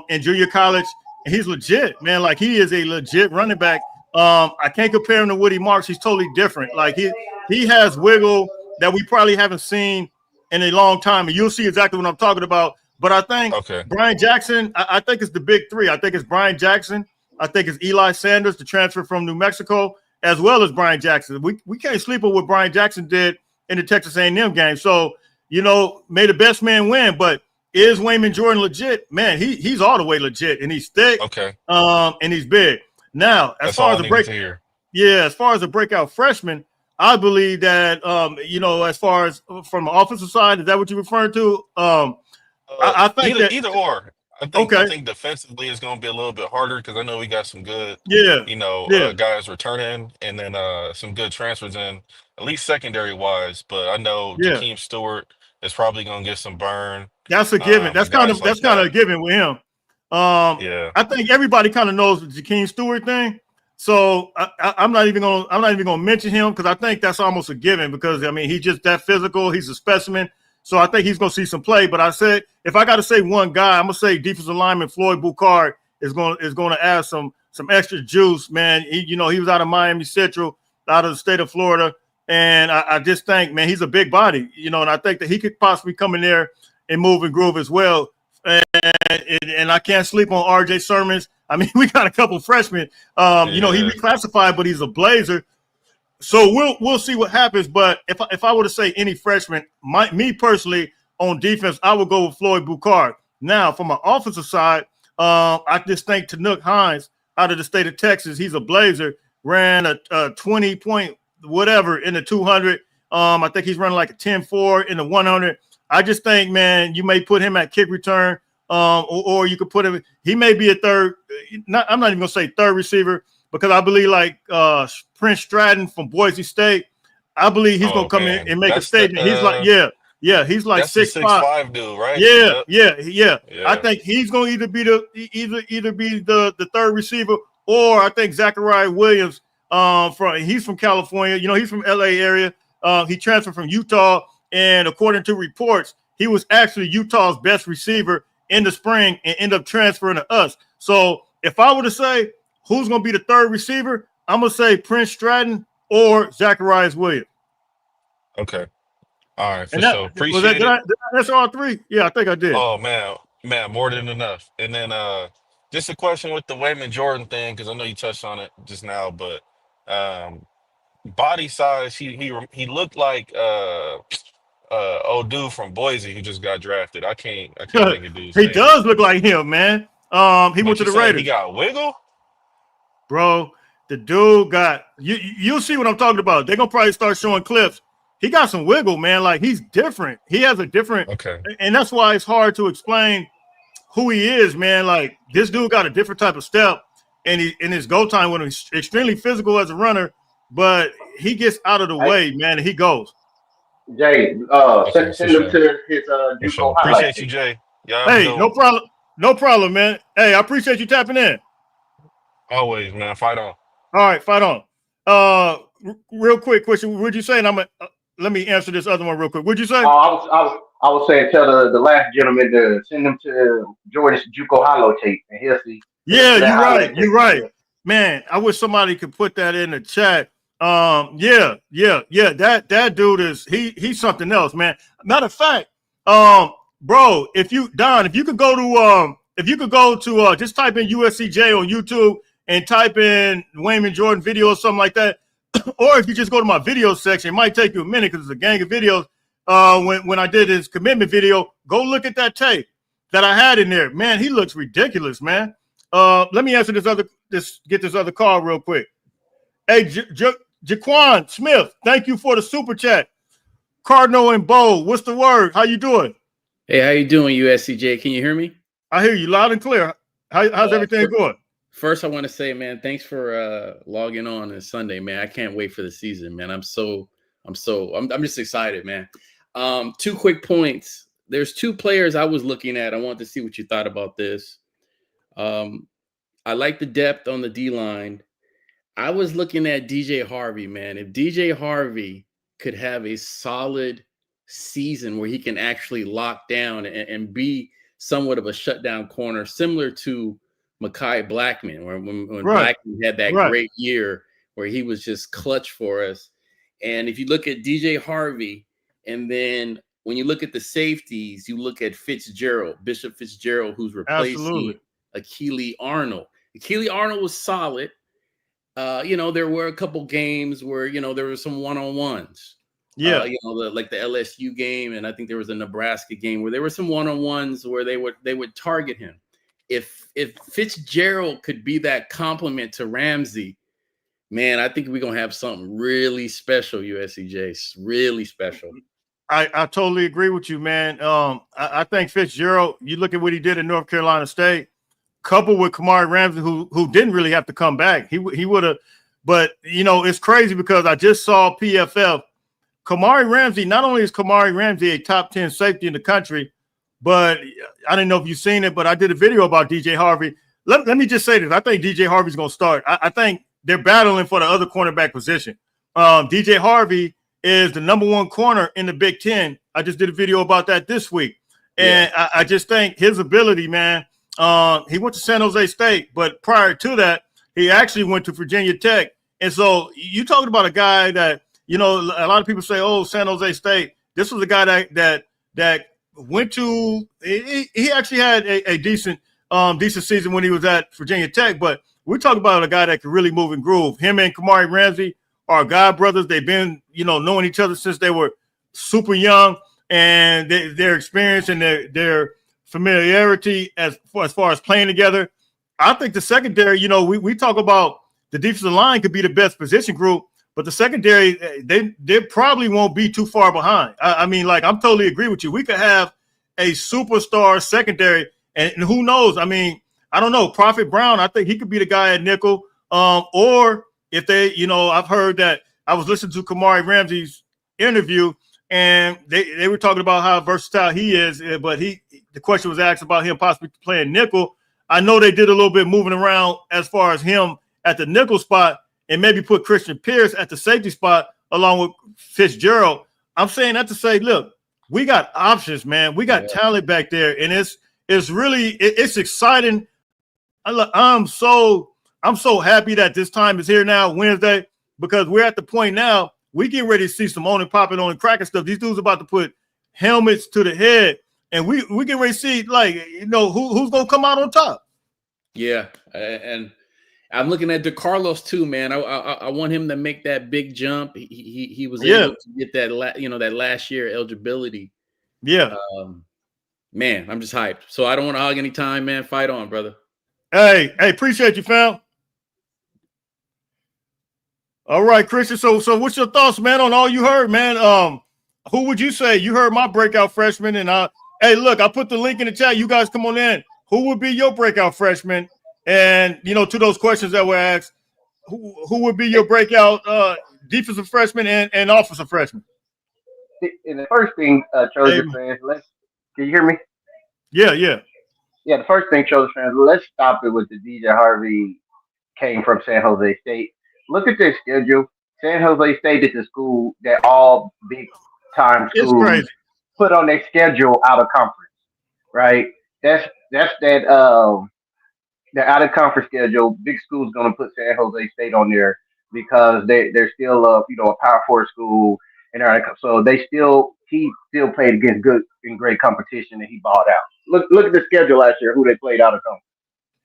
[SPEAKER 1] in junior college, and he's legit, man. Like he is a legit running back. I can't compare him to Woody Marks. He's totally different. Like he has wiggle that we probably haven't seen in a long time, and you'll see exactly what I'm talking about. But I think Brian Jackson, I think it's the big three. I think it's Brian Jackson. I think it's Eli Sanders, the transfer from New Mexico, as well as Brian Jackson. We can't sleep on what Brian Jackson did in the Texas A&M game. So, may the best man win. But is Wayman Jordan legit? Man, he's all the way legit, and he's thick.
[SPEAKER 3] Okay.
[SPEAKER 1] And he's big. Now, as far as a breakout freshman, I believe that as far as from the offensive side, is that what you're referring to? I think
[SPEAKER 3] either or. I think defensively is going to be a little bit harder because I know we got some good, guys returning, and then some good transfers in, at least secondary wise. But I know Jakeem Stewart is probably going to get some burn.
[SPEAKER 1] That's a given. That's kind of a given with him. I think everybody kind of knows the Jakeem Stewart thing. So I'm not even gonna mention him because I think that's almost a given because he's just that physical. He's a specimen. So I think he's going to see some play. But I said, if I got to say one guy, I'm going to say defensive lineman Floyd Boucard is going to add some extra juice, man. He was out of Miami Central, out of the state of Florida. And I just think, man, he's a big body, and I think that he could possibly come in there and move and groove as well. And I can't sleep on RJ Sermons. We got a couple freshmen. He reclassified, but he's a Blazer. So we'll see what happens. But if I were to say any freshman, me personally on defense, I would go with Floyd Boucard. Now, from an offensive side, I just think Tanuk Hines out of the state of Texas, he's a Blazer, ran a 20 point whatever in the 200. I think he's running like a 10-4 in the 100. I just think, man, you may put him at kick return, or you could put him. He may be a third. I'm not even gonna say third receiver. Because I believe like Prince Stratton from Boise State, I believe he's gonna come in and make a statement. He's like, he's like 6'5" dude, right? Yeah. I think he's gonna either be the third receiver, or I think Zachariah Williams he's from California, he's from LA area. He transferred from Utah, and according to reports, he was actually Utah's best receiver in the spring and ended up transferring to us. So if I were to say who's going to be the third receiver, I'm going to say Prince Stratton or Zacharias Williams.
[SPEAKER 3] Okay. All right. For sure. Appreciate it.
[SPEAKER 1] Did I answer all three? Yeah, I think I did.
[SPEAKER 3] Oh, man, more than enough. And then just a question with the Wayman Jordan thing, because I know you touched on it just now, but body size, he looked like old dude from Boise who just got drafted. I can't think of dude.
[SPEAKER 1] He does look like him, man. He went to the Raiders.
[SPEAKER 3] He got wiggle?
[SPEAKER 1] Bro, the dude got you'll see what I'm talking about. They're gonna probably start showing clips. He got some wiggle, man. Like he's different. He has a different and that's why it's hard to explain who he is, man. Like this dude got a different type of step, and in his go time when he's extremely physical as a runner, but he gets out of the way, man, and he goes.
[SPEAKER 2] Jay, send him to his
[SPEAKER 3] JUCO highlight. Appreciate you, Jay.
[SPEAKER 1] Hey, no problem, man. Hey, I appreciate you tapping in.
[SPEAKER 3] Always, man. Fight on.
[SPEAKER 1] All right, fight on. Real quick question. Would you say? And let me answer this other one real quick. Would you say?
[SPEAKER 2] I was saying tell the last gentleman to send him to Jordan's JUCO Hollow tape, and he'll see.
[SPEAKER 1] Yeah, you're right. Man, I wish somebody could put that in the chat. Yeah. That dude he's something else, man. Matter of fact, bro, if you could go to just type in USCJ on YouTube and type in Wayman Jordan video or something like that, or if you just go to my video section, it might take you a minute because it's a gang of videos. When I did his commitment video, go look at that tape that I had in there. Man, he looks ridiculous, man. Let me answer get this other call real quick. Hey, Jaquan Smith, thank you for the super chat. Cardinal and Bo, what's the word? How you doing?
[SPEAKER 4] Hey, how you doing, USCJ? Can you hear me?
[SPEAKER 1] I hear you loud and clear. How's everything going?
[SPEAKER 4] First, I want to say, man, thanks for logging on this Sunday, man. I can't wait for the season, man. I'm just excited, man. 2 quick points. There's 2 players I was looking at. I want to see what you thought about this. I like the depth on the D-line. I was looking at DJ Harvey, man. If DJ Harvey could have a solid season where he can actually lock down and be somewhat of a shutdown corner, similar to Mekhi Blackman, when Blackman had that great year where he was just clutch for us. And if you look at DJ Harvey and then when you look at the safeties, you look at Bishop Fitzgerald, who's replacing Akili Arnold. Akili Arnold was solid. There were a couple games where, there were some one-on-ones.
[SPEAKER 1] Yeah.
[SPEAKER 4] Like the LSU game, and I think there was a Nebraska game where there were some one-on-ones where they would target him. If Fitzgerald could be that complement to Ramsey, man, I think we're gonna have something really special, USC Jace. Really special.
[SPEAKER 1] I totally agree with you, man. I think Fitzgerald, you look at what he did in North Carolina State, coupled with Kamari Ramsey, who didn't really have to come back. He would have, but it's crazy because I just saw PFF. Kamari Ramsey, not only is Kamari Ramsey a top 10 safety in the country, but I didn't know if you've seen it, but I did a video about DJ Harvey. Let me just say this. I think DJ Harvey's going to start. I think they're battling for the other cornerback position. DJ Harvey is the number one corner in the Big Ten. I just did a video about that this week. And I just think his ability, man, he went to San Jose State, but prior to that, he actually went to Virginia Tech. And so you talking about a guy that, a lot of people say, oh, San Jose State. This was a guy that went to he actually had a decent season when he was at Virginia Tech, but we're talking about a guy that can really move and groove. Him and Kamari Ramsey are god brothers. They've been, knowing each other since they were super young, and their experience and their familiarity as far as playing together. I think the secondary, we talk about the defensive line could be the best position group, but the secondary, they probably won't be too far behind. I mean, I'm totally agree with you. We could have a superstar secondary, and who knows? I mean, I don't know. Prophet Brown, I think he could be the guy at nickel. Or if they, I've heard that I was listening to Kamari Ramsey's interview, and they were talking about how versatile he is, but the question was asked about him possibly playing nickel. I know they did a little bit moving around as far as him at the nickel spot, and maybe put Christian Pierce at the safety spot along with Fitzgerald. I'm saying that to say, look, we got options, man. We got talent back there, and it's really exciting. I'm so happy that this time is here now, Wednesday, because we're at the point now we get ready to see some on and popping on and cracking stuff. These dudes about to put helmets to the head, and we get ready to see who's gonna come out on top. Yeah,
[SPEAKER 4] and I'm looking at DeCarlos too, man. I want him to make that big jump. He was able to get that last year eligibility.
[SPEAKER 1] Yeah,
[SPEAKER 4] man, I'm just hyped. So I don't want to hog any time, man. Fight on, brother.
[SPEAKER 1] Hey, appreciate you, fam. All right, Christian. So what's your thoughts, man, on all you heard, man? Who would you say you heard my breakout freshman? And hey, look, I put the link in the chat. You guys come on in. Who would be your breakout freshman? And to those questions that were asked, who would be your breakout defensive freshman and offensive freshman?
[SPEAKER 2] And the first thing, Trojan fans, can you hear me?
[SPEAKER 1] Yeah.
[SPEAKER 2] Yeah, the first thing, Trojan fans, let's stop it with the DJ Harvey came from San Jose State. Look at their schedule. San Jose State is a school that all big-time schools put on their schedule out of conference, right? That's that the out of conference schedule. Big school's going to put San Jose State on there because they're still a Power 4 school, and so he still played against good and great competition, and he balled out. Look at the schedule last year, who they played out of conference.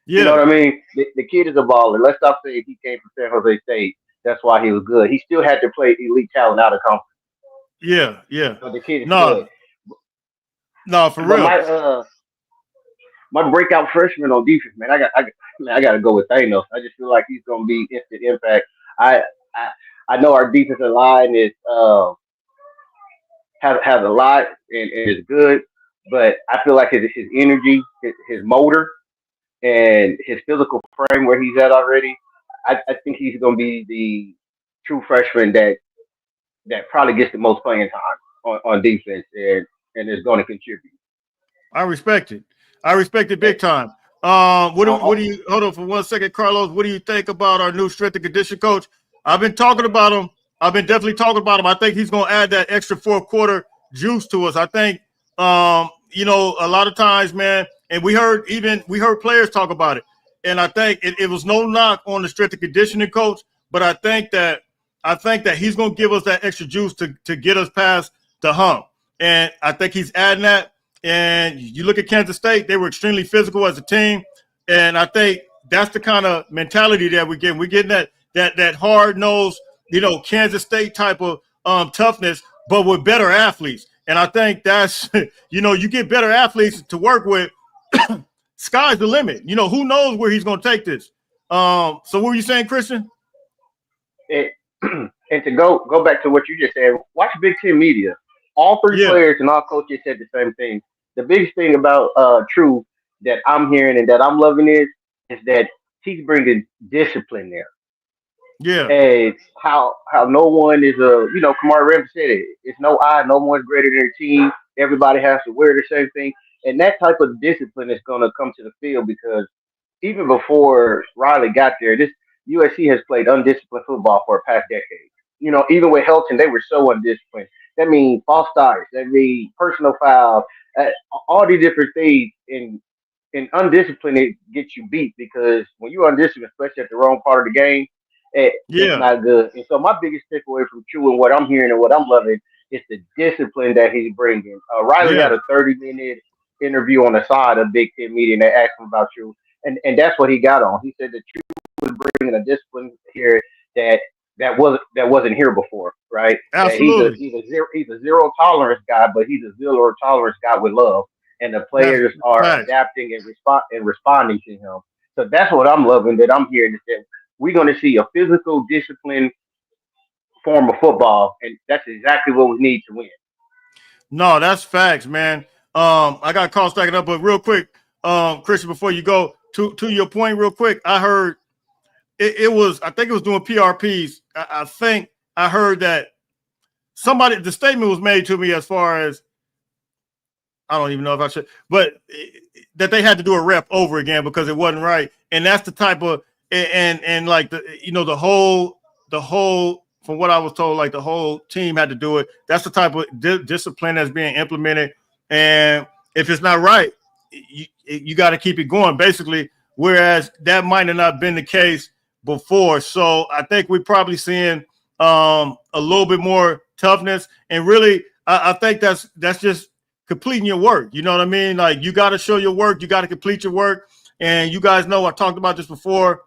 [SPEAKER 2] Yeah. You know what I mean? The kid is a baller. Let's stop saying he came from San Jose State. That's why he was good. He still had to play elite talent out of conference.
[SPEAKER 1] Yeah.
[SPEAKER 2] So the kid is good.
[SPEAKER 1] No, for real.
[SPEAKER 2] My breakout freshman on defense, man, I got to go with Thanos. I just feel like he's going to be instant impact. I know our defensive line is has a lot and is good, but I feel like his energy, his motor, and his physical frame where he's at already, I think he's going to be the true freshman that probably gets the most playing time on defense and is going to contribute.
[SPEAKER 1] I respect it. Big time. What do you hold on for 1 second, Carlos? What do you think about our new strength and condition coach? I've been talking about him. I've been definitely talking about him. I think he's going to add that extra fourth quarter juice to us. I think, a lot of times, man, and we heard players talk about it. And I think it was no knock on the strength and conditioning coach, but I think that he's going to give us that extra juice to get us past the hump. and I think he's adding that. And you look at Kansas State; they were extremely physical as a team, and I think that's the kind of mentality that we're getting. We're getting that hard nosed, Kansas State type of toughness, but with better athletes. And I think that's you get better athletes to work with. Sky's the limit. Who knows where he's going to take this. So what were you saying, Christian?
[SPEAKER 2] And to go back to what you just said, watch Big Ten media. All three players and all coaches said the same thing. The biggest thing about True that I'm hearing and that I'm loving is that he's bringing discipline there.
[SPEAKER 1] Yeah.
[SPEAKER 2] And how no one is Kamar Rem said it. It's no one's greater than their team. Everybody has to wear the same thing. And that type of discipline is going to come to the field because even before Riley got there, this USC has played undisciplined football for a past decade. Even with Helton, they were so undisciplined. That means false starts. That means personal fouls. All these different things. In undisciplined, it gets you beat because when you're undisciplined, especially at the wrong part of the game, it's not good. And so my biggest takeaway from True and what I'm hearing and what I'm loving is the discipline that he's bringing. Riley had a 30-minute interview on the side of Big Ten media, and they asked him about True, and that's what he got on. He said that True was bringing a discipline here that wasn't here before, right?
[SPEAKER 1] Absolutely.
[SPEAKER 2] He's a zero tolerance guy, but he's a zero tolerance guy with love, and the players are adapting and responding to him. So that's what I'm loving. That I'm hearing is that we're going to see a physical, disciplined form of football, and that's exactly what we need to win.
[SPEAKER 1] No, that's facts, man. I got calls stacking up, but real quick, Christian, before you go to your point, real quick, I heard I think it was doing PRPs. I think I heard that the statement was made to me as far as, I don't even know if I should, but that they had to do a rep over again because it wasn't right. And that's the type of, and like the whole, from what I was told, like the whole team had to do it. That's the type of discipline that's being implemented. And if it's not right, you got to keep it going, basically. Whereas that might have not been the case before. So I think we're probably seeing a little bit more toughness. And really, I think that's just completing your work. You know what I mean? Like, you got to show your work. You got to complete your work. And you guys know, I talked about this before.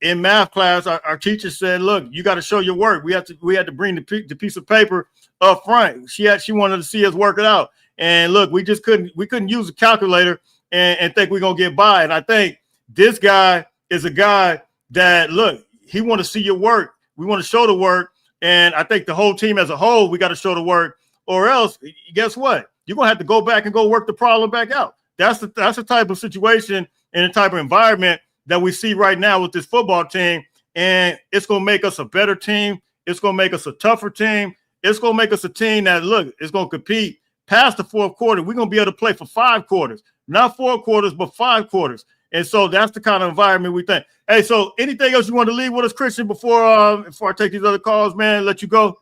[SPEAKER 1] In math class, our teacher said, look, you got to show your work. We had to bring the piece of paper up front. She wanted to see us work it out. And look, we couldn't use a calculator and think we're going to get by. And I think this guy is a guy that, look, he want to see your work. We want to show the work. And I think the whole team as a whole, we got to show the work, or else guess what? You're going to have to go back and go work the problem back out. That's the type of situation and the type of environment that we see right now with this football team. And it's going to make us a better team. It's going to make us a tougher team. It's going to make us a team that, look, it's going to compete past the fourth quarter. We're going to be able to play for 5 quarters, not 4 quarters, but 5 quarters. And so that's the kind of environment we think. Hey, so anything else you want to leave with us, Christian, before I take these other calls, man, let you go?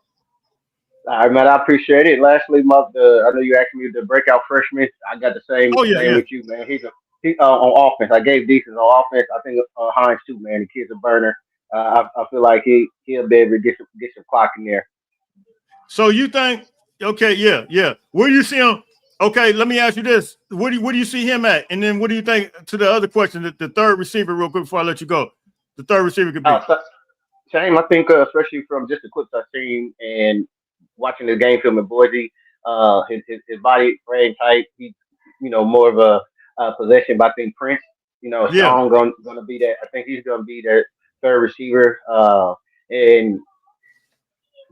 [SPEAKER 2] All right, man, I appreciate it. Lastly, I know you asked me the breakout freshman. I got the same with you, man. He on offense. I gave decent on offense. I think Hines too, man. The kid's a burner. I feel like he'll be able to get some clock in there.
[SPEAKER 1] So you think? Okay, yeah. Where do you see him? Okay, let me ask you this: where do you see him at? And then what do you think to the other question? The third receiver, real quick, before I let you go. The third receiver could be.
[SPEAKER 2] Same. I think, especially from just the clips I've seen and watching the game film in Boise, his body frame type. He's more of a possession. But I think Prince, Sean going to be that. I think he's going to be their third receiver. And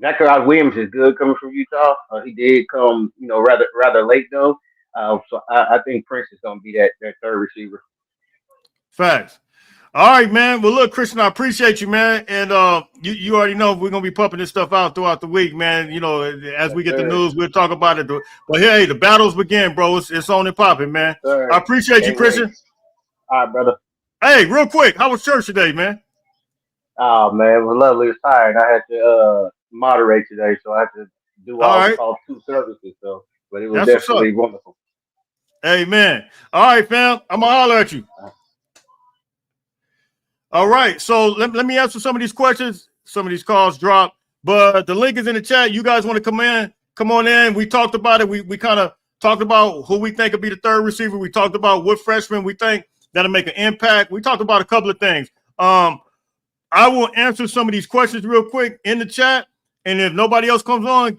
[SPEAKER 2] Zachariah Williams is good coming from Utah. He did come, rather late though. So I think Prince is going to be that third receiver.
[SPEAKER 1] Facts. All right, man. Well, look, Christian, I appreciate you, man. And you already know we're going to be pumping this stuff out throughout the week, man. As we get the news, we'll talk about it. But hey, the battles begin, bro. It's on and popping, man. I appreciate you, Christian.
[SPEAKER 2] All right, brother.
[SPEAKER 1] Hey, real quick, how was church today, man?
[SPEAKER 2] Oh, man, it was lovely. It was tired. I had to moderate today, so I had to do all 2 services. So, but it was definitely wonderful.
[SPEAKER 1] Hey, man. All right, fam. I'm going to holler at you. All right, so let me answer some of these questions. Some of these calls dropped, but the link is in the chat. You guys want to come on in. We talked about it. We kind of talked about who we think will be the third receiver. We talked about what freshman we think that'll make an impact. We talked about a couple of things. I will answer some of these questions real quick in the chat. And if nobody else comes on,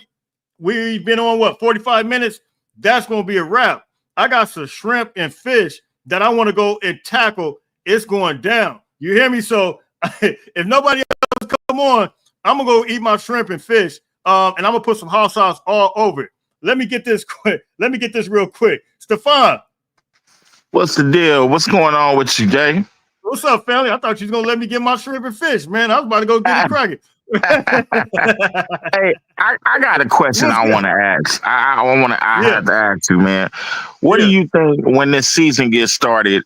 [SPEAKER 1] we've been on 45 minutes? That's going to be a wrap. I got some shrimp and fish that I want to go and tackle. It's going down. You hear me? So if nobody else come on, I'm going to go eat my shrimp and fish. And I'm going to put some hot sauce all over it. Let me get this quick. Let me get this real quick. Stefan.
[SPEAKER 5] What's the deal? What's going on with you, Jay?
[SPEAKER 1] What's up, family? I thought you was going to let me get my shrimp and fish, man. I was about to go get it cracking.
[SPEAKER 5] Hey, I got a question I want to ask. I have to ask you, man. What do you think when this season gets started?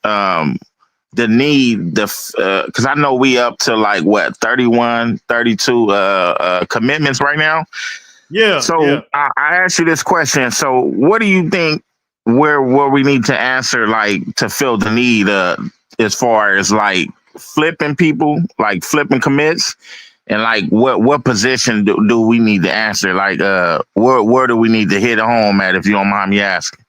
[SPEAKER 5] The need, because I know we up to like 31, 32 commitments right now.
[SPEAKER 1] Yeah.
[SPEAKER 5] So I asked you this question. So what do you think where we need to answer, like, to fill the need as far as like flipping people, like flipping commits? And like what position do we need to answer? Like where do we need to hit home at, if you don't mind me asking?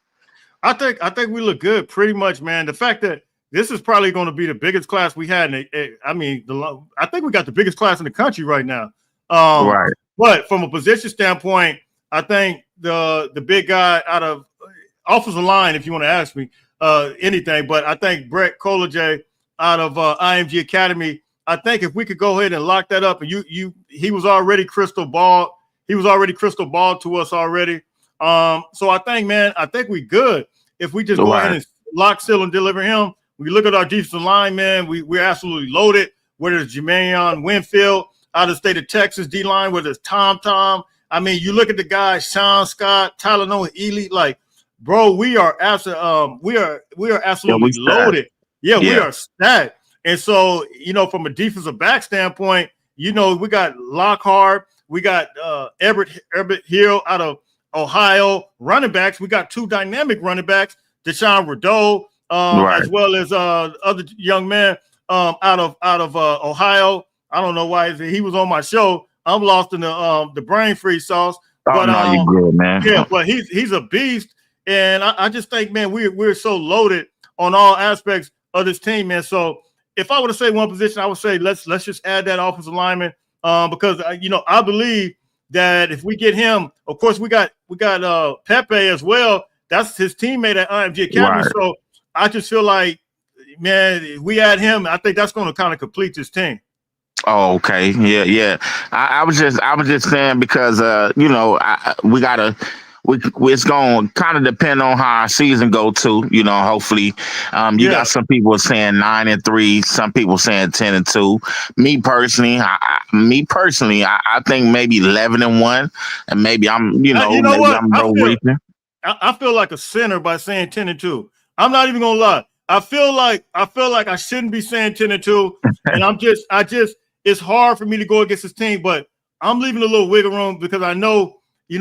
[SPEAKER 1] I think we look good pretty much, man. The fact that this is probably going to be the biggest class we had. I think we got the biggest class in the country right now.
[SPEAKER 5] Right.
[SPEAKER 1] But from a position standpoint, I think the big guy out of offensive line, if you want to ask me anything, but I think Brett Colajay out of IMG Academy, I think if we could go ahead and lock that up, and he was already crystal ball. He was already crystal ball to us already. So I think, man, we good if we just go ahead and lock, seal, and deliver him. We look at our defensive line, man. We're absolutely loaded. Whether it's Jermaine Winfield out of the state of Texas D line, whether it's Tom. I mean, you look at the guys, Sean Scott, Tyler Noah, Ely. Like, bro, we are absolutely loaded. Yeah, we are stacked. And so, from a defensive back standpoint, we got Lockhart, we got Everett Hill out of Ohio. Running backs, we got two dynamic running backs, Deshaun Rideau, as well as other young man out of Ohio. I don't know why he was on my show. I'm lost in the brain freeze sauce. But
[SPEAKER 5] no, you're good, man.
[SPEAKER 1] Yeah, but he's a beast, and I just think, man, we're so loaded on all aspects of this team, man. So if I were to say one position, I would say let's just add that offensive lineman, because I believe that if we get him, of course we got Pepe as well. That's his teammate at IMG Academy. Right. So I just feel like, man, if we add him, I think that's going to kind of complete this team.
[SPEAKER 5] Oh, okay. Yeah. I was just saying because it's going to kind of depend on how our season go too. Hopefully, you got some people saying 9-3, some people saying 10-2. Me personally, I think maybe 11-1, and maybe I'm
[SPEAKER 1] I feel like a sinner by saying 10-2. I'm not even gonna lie. I feel like I shouldn't be saying 10-2, and it's hard for me to go against this team, but I'm leaving a little wiggle room because I know, a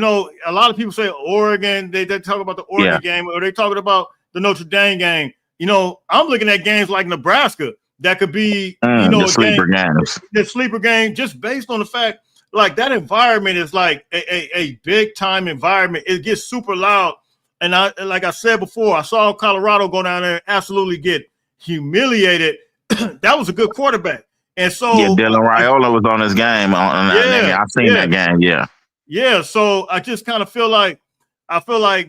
[SPEAKER 1] lot of people say Oregon, they talk about the Oregon game, or they talking about the Notre Dame game. I'm looking at games like Nebraska that could be,
[SPEAKER 5] the sleeper games.
[SPEAKER 1] The sleeper game, just based on the fact, like, that environment is like a big time environment. It gets super loud. And like I said before, I saw Colorado go down there and absolutely get humiliated. That was a good quarterback. And so
[SPEAKER 5] Dylan Raiola was on his game. I've seen that game.
[SPEAKER 1] Yeah. So I just kind of feel like,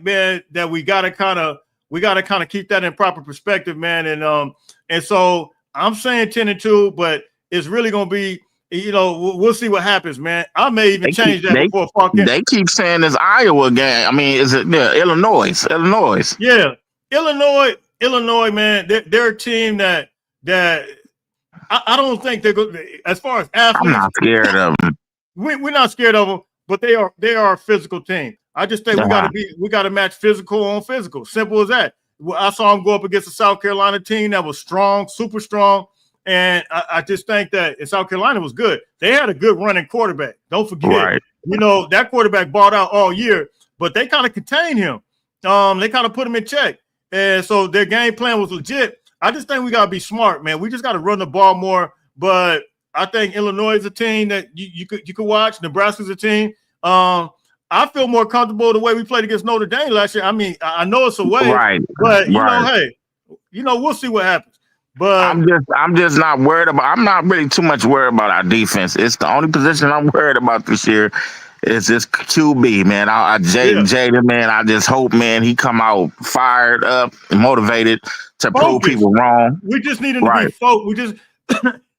[SPEAKER 1] man, that we gotta kind of keep that in proper perspective, man. And so I'm saying 10-2, but it's really gonna be, we'll see what happens, man. I may even change that before fucking.
[SPEAKER 5] They keep saying it's Iowa game. I mean, is it Illinois?
[SPEAKER 1] Yeah, Illinois, man. They're a team that I don't think they're good as far as athletes.
[SPEAKER 5] I'm not scared of them.
[SPEAKER 1] We're not scared of them, but they are a physical team. I just think we got to match physical on physical. Simple as that. I saw them go up against a South Carolina team that was strong, super strong, and I just think that South Carolina was good. They had a good running quarterback. Don't forget, that quarterback balled out all year, but they kind of contained him. They kind of put him in check, and so their game plan was legit. I just think we got to be smart, man. We just got to run the ball more. But I think Illinois is a team that you could watch. Nebraska's a team. I feel more comfortable the way we played against Notre Dame last year. I mean, I know it's away,
[SPEAKER 5] Right.
[SPEAKER 1] but you know,
[SPEAKER 5] Right.
[SPEAKER 1] hey, you know, we'll see what happens. But
[SPEAKER 5] I'm just not worried about. I'm not really too much worried about our defense. It's the only position I'm worried about this year is this QB, man.
[SPEAKER 1] yeah,
[SPEAKER 5] Jaden, man. I just hope, man, he come out fired up and motivated to prove
[SPEAKER 1] focus.
[SPEAKER 5] people wrong.
[SPEAKER 1] We just need him to be
[SPEAKER 5] Right.
[SPEAKER 1] focused. We just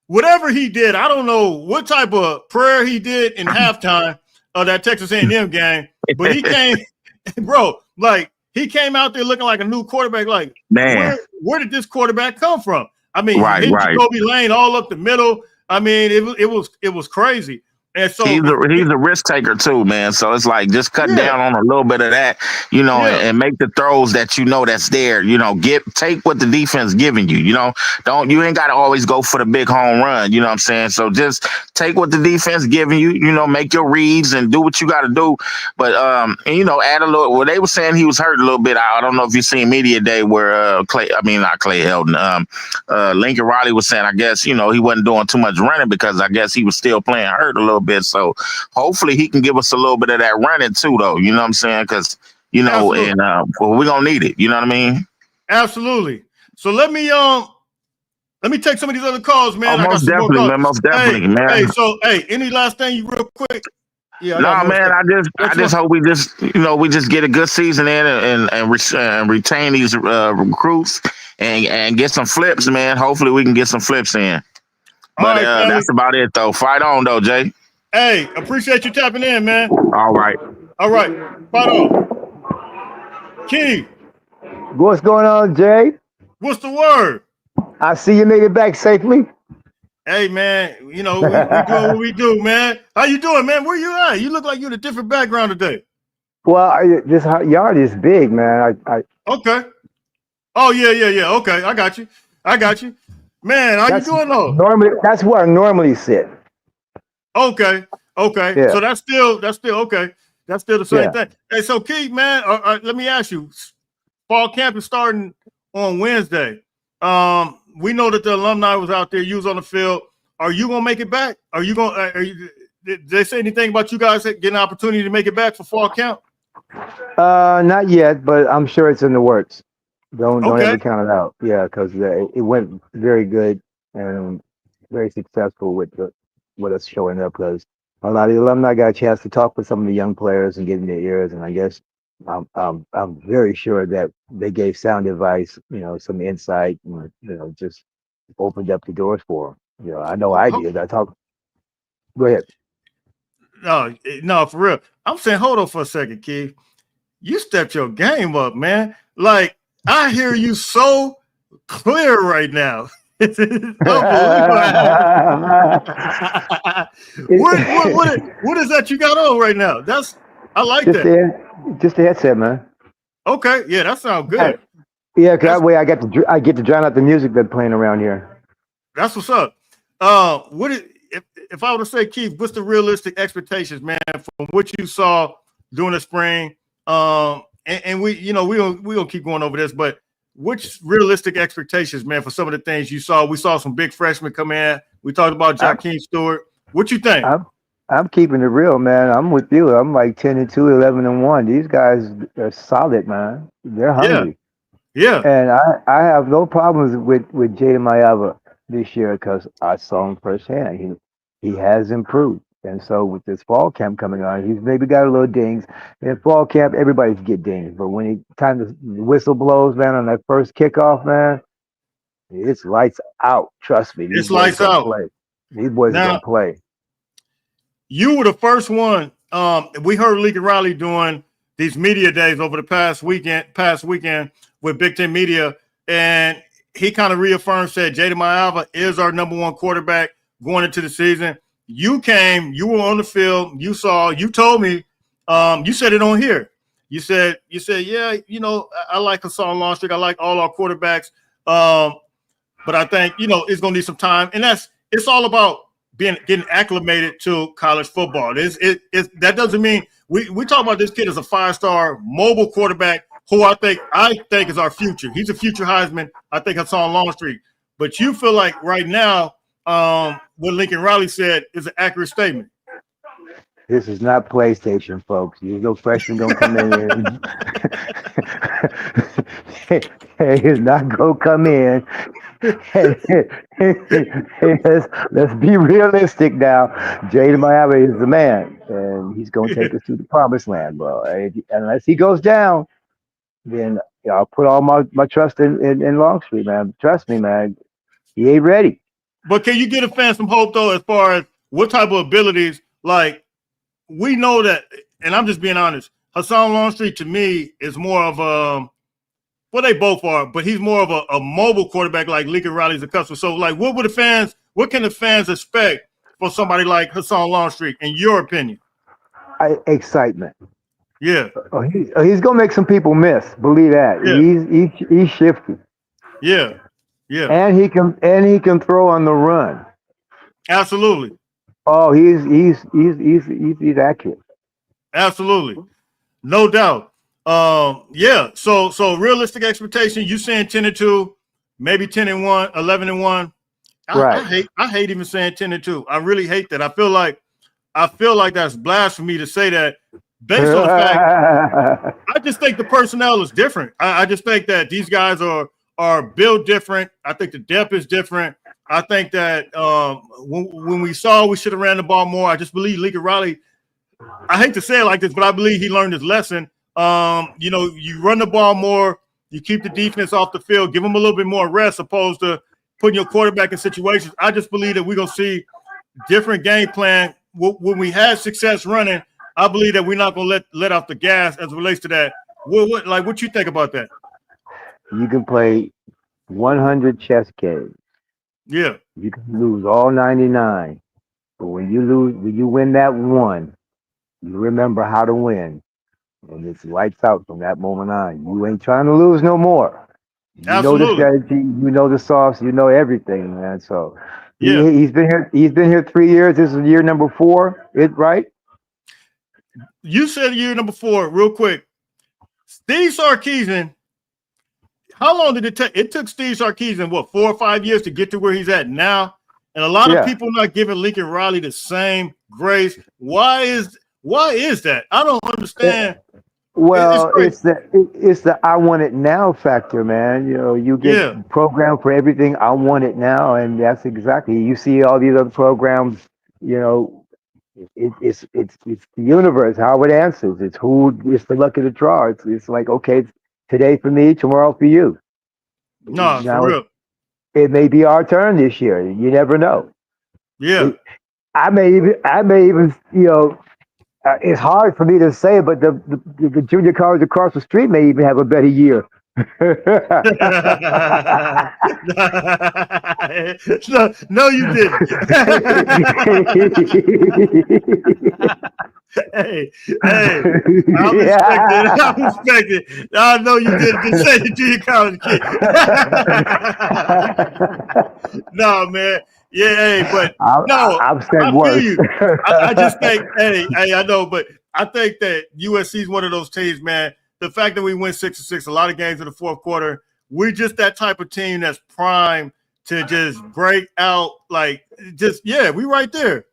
[SPEAKER 1] whatever he did. I don't know what type of prayer he did in halftime of that Texas A&M game, but he came, bro. Like he came out there looking like a new quarterback. Like
[SPEAKER 5] Man.
[SPEAKER 1] where did this quarterback come from? I mean,
[SPEAKER 5] Right.
[SPEAKER 1] hit
[SPEAKER 5] Right.
[SPEAKER 1] Jacoby Lane all up the middle. I mean, it was crazy. And so
[SPEAKER 5] He's a risk taker too, man. So it's like just cut
[SPEAKER 1] Yeah.
[SPEAKER 5] down on a little bit of that, you know,
[SPEAKER 1] Yeah.
[SPEAKER 5] and make the throws that you know that's there. You know, take what the defense giving you. You know, you ain't got to always go for the big home run. You know what I'm saying? So just take what the defense giving you. You know, make your reads and do what you got to do. But and you know, add a little. Well, they were saying he was hurt a little bit. I don't know if you seen media day where not Clay Helton, Lincoln Riley was saying, I guess, you know, he wasn't doing too much running because I guess he was still playing hurt a little bit. So hopefully he can give us a little bit of that running too, though. You know what I'm saying? Because, you know,
[SPEAKER 1] Absolutely.
[SPEAKER 5] and we're going to need it. You know what I mean?
[SPEAKER 1] Absolutely. So let me take some of these other calls, man.
[SPEAKER 5] Oh,
[SPEAKER 1] I got
[SPEAKER 5] most
[SPEAKER 1] some more
[SPEAKER 5] definitely,
[SPEAKER 1] calls.
[SPEAKER 5] man. Most definitely, man.
[SPEAKER 1] Hey, so any last thing you real quick? Yeah,
[SPEAKER 5] No, man. I just hope we just get a good season in and retain these recruits and get some flips, man. Hopefully we can get some flips in. But
[SPEAKER 1] right,
[SPEAKER 5] that's about it, though. Fight on, though, Jay.
[SPEAKER 1] Hey, appreciate you tapping in, man.
[SPEAKER 5] All right.
[SPEAKER 1] Fight on. Key,
[SPEAKER 6] What's going on, Jay?
[SPEAKER 1] what's the word?
[SPEAKER 6] I see you made it back safely.
[SPEAKER 1] Hey, man, you know, we doing what we do, man. How you doing, man? Where you at? You look like you're in a different background today.
[SPEAKER 6] Well, this yard is big, man.
[SPEAKER 1] Okay. Oh, yeah. Okay, I got you. Man, how you doing, though?
[SPEAKER 6] Normally, that's where I normally sit.
[SPEAKER 1] Okay.
[SPEAKER 6] Yeah.
[SPEAKER 1] So that's still okay. That's still the same thing. Hey, so Keith, man, let me ask you. Fall camp is starting on Wednesday. We know that the alumni was out there. You was on the field. Are you gonna make it back? Did they say anything about you guys getting an opportunity to make it back for fall camp?
[SPEAKER 6] Not yet, but I'm sure it's in the works. Don't
[SPEAKER 1] Okay.
[SPEAKER 6] ever count it out. Yeah, because it went very good and very successful with us showing up. Because a lot of the alumni got a chance to talk with some of the young players and get in their ears, and I guess I'm very sure that they gave sound advice, you know, some insight, and, you know, just opened up the doors for them. You know, I know I did. Go ahead.
[SPEAKER 1] No, for real. I'm saying, hold on for a second, Keith. You stepped your game up, man. Like, I hear you so clear right now. It's unbelievable. What is that you got on right now? I like that.
[SPEAKER 6] Just the headset, man.
[SPEAKER 1] Okay, yeah, that sounds good.
[SPEAKER 6] Yeah, because that way I get to drown out the music that's playing around here.
[SPEAKER 1] That's what's up. If I were to say, Keith, what's the realistic expectations, man, from what you saw during the spring? And we gonna keep going over this, but which realistic expectations, man, for some of the things you saw? We saw some big freshmen come in. We talked about Jakeem Stewart. What you think?
[SPEAKER 6] I'm keeping it real, man. I'm with you. I'm like 10-2, 11-1. These guys are solid, man. They're hungry.
[SPEAKER 1] Yeah.
[SPEAKER 6] And I have no problems with Jaden Mayava this year because I saw him firsthand. He has improved. And so with this fall camp coming on, he's maybe got a little dings. In fall camp, everybody get dings. But when the whistle blows, man, on that first kickoff, man, it's lights out. Trust me.
[SPEAKER 1] It's lights out.
[SPEAKER 6] Play. These boys are going to play.
[SPEAKER 1] You were the first one. We heard Lincoln Riley doing these media days over the past weekend with Big Ten Media, and he kind of reaffirmed, said Jaden Mayava is our number one quarterback going into the season. You were on the field, you told me, you said it on here. You said, yeah, you know, I like Hassan Longstreet. I like all our quarterbacks. But I think, you know, it's going to need some time. And it's all about getting acclimated to college football. That doesn't mean we talk about this kid as a 5-star mobile quarterback who I think is our future. He's a future Heisman. I think Hassan Longstreet. But you feel like right now, what Lincoln Riley said is an accurate statement.
[SPEAKER 6] This is not PlayStation, folks. There's no freshman gonna come in. He is not gonna come in. Let's be realistic now. Jaden Miami is the man, and he's gonna take us to the promised land, bro. Unless he goes down, then I'll put all my trust in Longstreet, man. Trust me, man. He ain't ready.
[SPEAKER 1] But can you get a fan some hope though, as far as what type of abilities? Like, we know that, and I'm just being honest. Hassan Longstreet to me is more of a, well, they both are, but he's more of a mobile quarterback like Lincoln Riley's accustomed. So, like, what can the fans expect for somebody like Hassan Longstreet, in your opinion?
[SPEAKER 6] Excitement.
[SPEAKER 1] Yeah.
[SPEAKER 6] He's gonna make some people miss. Believe that.
[SPEAKER 1] Yeah.
[SPEAKER 6] He's shifty.
[SPEAKER 1] Yeah. Yeah.
[SPEAKER 6] And he can throw on the run.
[SPEAKER 1] Absolutely.
[SPEAKER 6] Oh, he's accurate.
[SPEAKER 1] Absolutely. No doubt. Yeah. So realistic expectation, you saying 10-2, maybe 10-1, 11-1.
[SPEAKER 6] Right.
[SPEAKER 1] I hate even saying 10-2. I really hate that. I feel like that's blasphemy to say that, based on the fact I just think the personnel is different. I just think that these guys are built different. I think the depth is different. I think that when we saw we should have ran the ball more, I just believe Lincoln Riley, I hate to say it like this, but I believe he learned his lesson. You run the ball more, you keep the defense off the field, give them a little bit more rest opposed to putting your quarterback in situations. I just believe that we're going to see different game plan. When we had success running, I believe that we're not going to let off the gas as it relates to that. What you think about that?
[SPEAKER 6] You can play 100 chess games.
[SPEAKER 1] Yeah.
[SPEAKER 6] You can lose all 99. But when you win that one, you remember how to win. And it's lights out from that moment on. You ain't trying to lose no more. You
[SPEAKER 1] Absolutely.
[SPEAKER 6] know the strategy, you know the sauce, you know everything, man. So
[SPEAKER 1] yeah,
[SPEAKER 6] he's been here 3 years. This is year number 4, right?
[SPEAKER 1] You said year number 4, real quick. Steve Sarkisian, how long did it take? It took Steve Sarkisian, 4 or 5 years to get to where he's at now. And a lot of people not giving Lincoln Riley the same grace. Why is that? I don't understand.
[SPEAKER 6] Well, it's the I want it now factor, man. You know, you get programmed for everything. I want it now, and that's exactly. You see all these other programs. You know, it's the universe how it answers. It's the luck of the draw. It's like, okay, today for me, tomorrow for you.
[SPEAKER 1] No,
[SPEAKER 6] now,
[SPEAKER 1] for real.
[SPEAKER 6] It may be our turn this year. You never know.
[SPEAKER 1] Yeah.
[SPEAKER 6] I may even, it's hard for me to say, but the junior college across the street may even have a better year.
[SPEAKER 1] no, you didn't. hey, I'm respected. I know you didn't just say the junior college kid. No, man. Yeah, hey, but
[SPEAKER 6] I've said worse.
[SPEAKER 1] You. I just think, hey, I know, but I think that USC is one of those teams, man. The fact that we win 6-6, a lot of games in the fourth quarter, we're just that type of team that's primed to just break out. Like, we right there.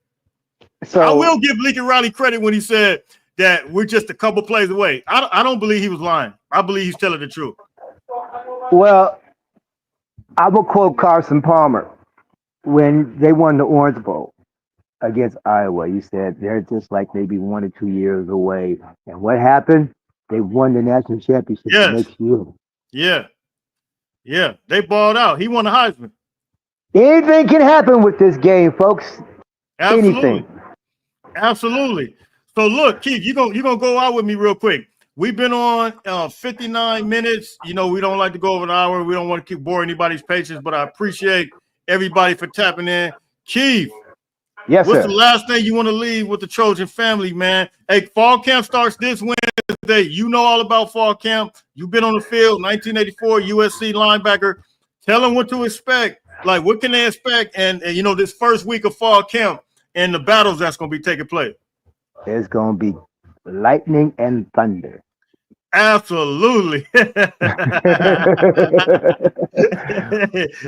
[SPEAKER 1] So I will give Lincoln Riley credit when he said that we're just a couple plays away. I don't believe he was lying. I believe he's telling the truth.
[SPEAKER 6] Well, I will quote Carson Palmer when they won the Orange Bowl against Iowa. He said they're just like maybe 1 or 2 years away. And what happened? They won the national championship the next year. Yeah.
[SPEAKER 1] Yeah. They balled out. He won the Heisman.
[SPEAKER 6] Anything can happen with this game, folks.
[SPEAKER 1] Absolutely.
[SPEAKER 6] Anything.
[SPEAKER 1] Absolutely. So look, Keith, you're gonna go out with me real quick. We've been on 59 minutes. You know, we don't like to go over an hour. We don't want to keep boring anybody's patience, but I appreciate everybody for tapping in. Keith.
[SPEAKER 6] Yes,
[SPEAKER 1] What's
[SPEAKER 6] sir.
[SPEAKER 1] the last thing you want to leave with the Trojan family, man? Hey, fall camp starts this Wednesday. You know all about fall camp. You've been on the field, 1984 USC linebacker. Tell them what to expect. Like, what can they expect? And this first week of fall camp and the battles that's going to be taking place.
[SPEAKER 6] There's going to be lightning and thunder.
[SPEAKER 1] Absolutely.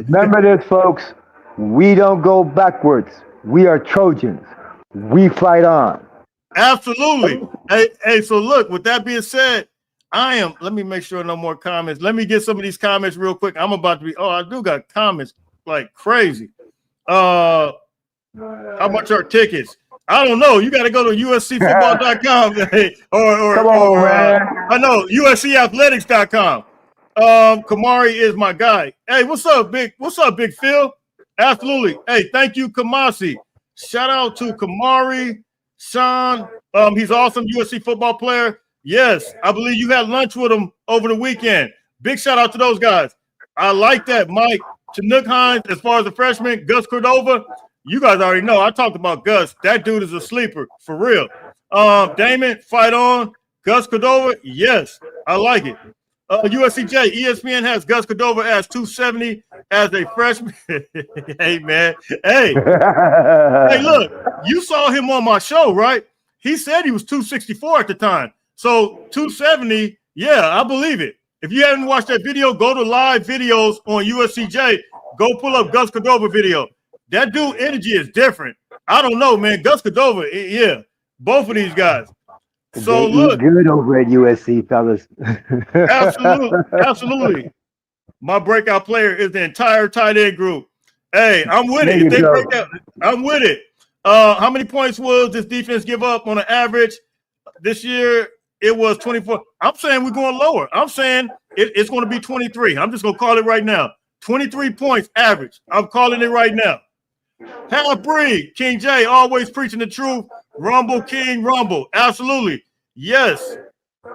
[SPEAKER 6] Remember this, folks. We don't go backwards. We are Trojans. We fight on.
[SPEAKER 1] Absolutely. Hey, so look, with that being said, let me make sure no more comments. Let me get some of these comments real quick. I'm about to be, I do got comments like crazy. How much are tickets? I don't know. You got to go to uscfootball.com
[SPEAKER 6] Come on, man.
[SPEAKER 1] I know uscathletics.com. Kamari is my guy. Hey, what's up, Big Phil? Absolutely. Hey, thank you, Kamasi. Shout out to Kamari, Sean. He's awesome USC football player. Yes, I believe you had lunch with him over the weekend. Big shout out to those guys. I like that, Mike. Chinook Hines, as far as the freshman, Gus Cordova. You guys already know. I talked about Gus. That dude is a sleeper, for real. Damon, fight on. Gus Cordova, yes, I like it. USCJ, ESPN has Gus Cordova as 270 as a freshman. Hey, man. Hey, look, you saw him on my show, right? He said he was 264 at the time. So 270, yeah, I believe it. If you haven't watched that video, go to live videos on USCJ. Go pull up Gus Cordova video. That dude energy is different. I don't know, man. Gus Cordova, yeah, both of these guys. So
[SPEAKER 6] they
[SPEAKER 1] look,
[SPEAKER 6] eat good over at USC, fellas.
[SPEAKER 1] Absolutely. My breakout player is the entire tight end group. Hey, I'm with it. If they break out, I'm with it. How many points will this defense give up on an average this year? It was 24. I'm saying we're going lower. I'm saying it's going to be 23. I'm just going to call it right now. 23 points average. I'm calling it right now. Half breed, King J, always preaching the truth. Rumble, King, rumble. Absolutely. Yes.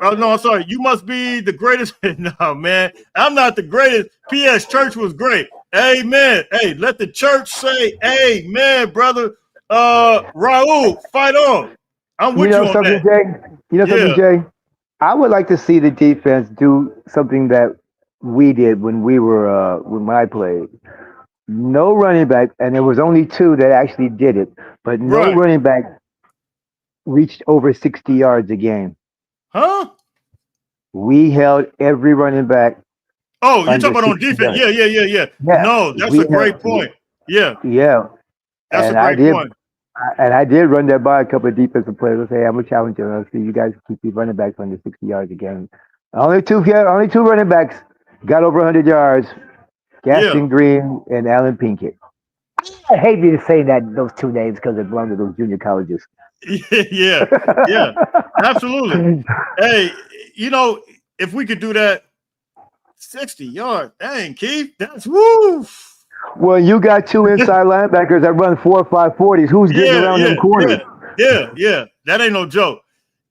[SPEAKER 1] No, I'm sorry. You must be the greatest. No, man. I'm not the greatest. P.S. Church was great. Amen. Hey, let the church say amen, brother. Raul, fight on. I'm with you on
[SPEAKER 6] something,
[SPEAKER 1] that.
[SPEAKER 6] Jay? You know something, Jay? I would like to see the defense do something that we did when I played. No running back, and there was only two that actually did it, but no running back reached over 60 yards a game.
[SPEAKER 1] Huh?
[SPEAKER 6] We held every running back.
[SPEAKER 1] Oh, you're talking about on defense? Yeah. No, that's a great point. Yeah. That's a great point.
[SPEAKER 6] And I did run that by a couple of defensive players. I say, I'm a challenger. I'll see you guys keep these running backs under 60 yards a game. Only two running backs got over 100 yards. Gaston Green and Alan Pinkett. I hate me to say those two names because they belong to those junior colleges.
[SPEAKER 1] Yeah, absolutely. Hey, if we could do that, 60 yards. Dang, Keith, that's woo.
[SPEAKER 6] Well, you got two inside linebackers that run 4 or 5 40s. Who's getting around them corners?
[SPEAKER 1] Yeah. That ain't no joke.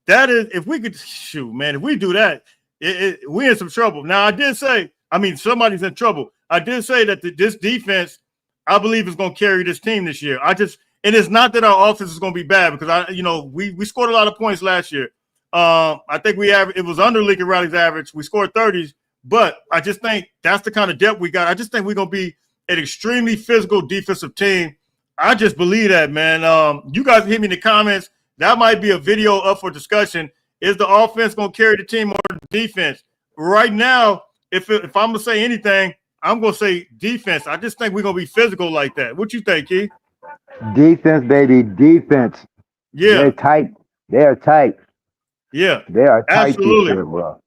[SPEAKER 1] That is, if we could shoot, man, if we do that, we're in some trouble. Now, I did say, somebody's in trouble. I did say that this defense, I believe, is going to carry this team this year. And it's not that our offense is going to be bad because we scored a lot of points last year. I think it was under Lincoln Riley's average. We scored 30s, but I just think that's the kind of depth we got. I just think we're going to be an extremely physical defensive team. I just believe that, man. You guys hit me in the comments. That might be a video up for discussion. Is the offense going to carry the team or the defense? Right now, if I'm going to say anything, I'm going to say defense. I just think we're going to be physical like that. What you think, Keith?
[SPEAKER 6] Defense, baby. Defense.
[SPEAKER 1] Yeah.
[SPEAKER 6] They're tight. They are tight.
[SPEAKER 1] Yeah.
[SPEAKER 6] They are tight.
[SPEAKER 1] Absolutely.
[SPEAKER 6] This year, bro.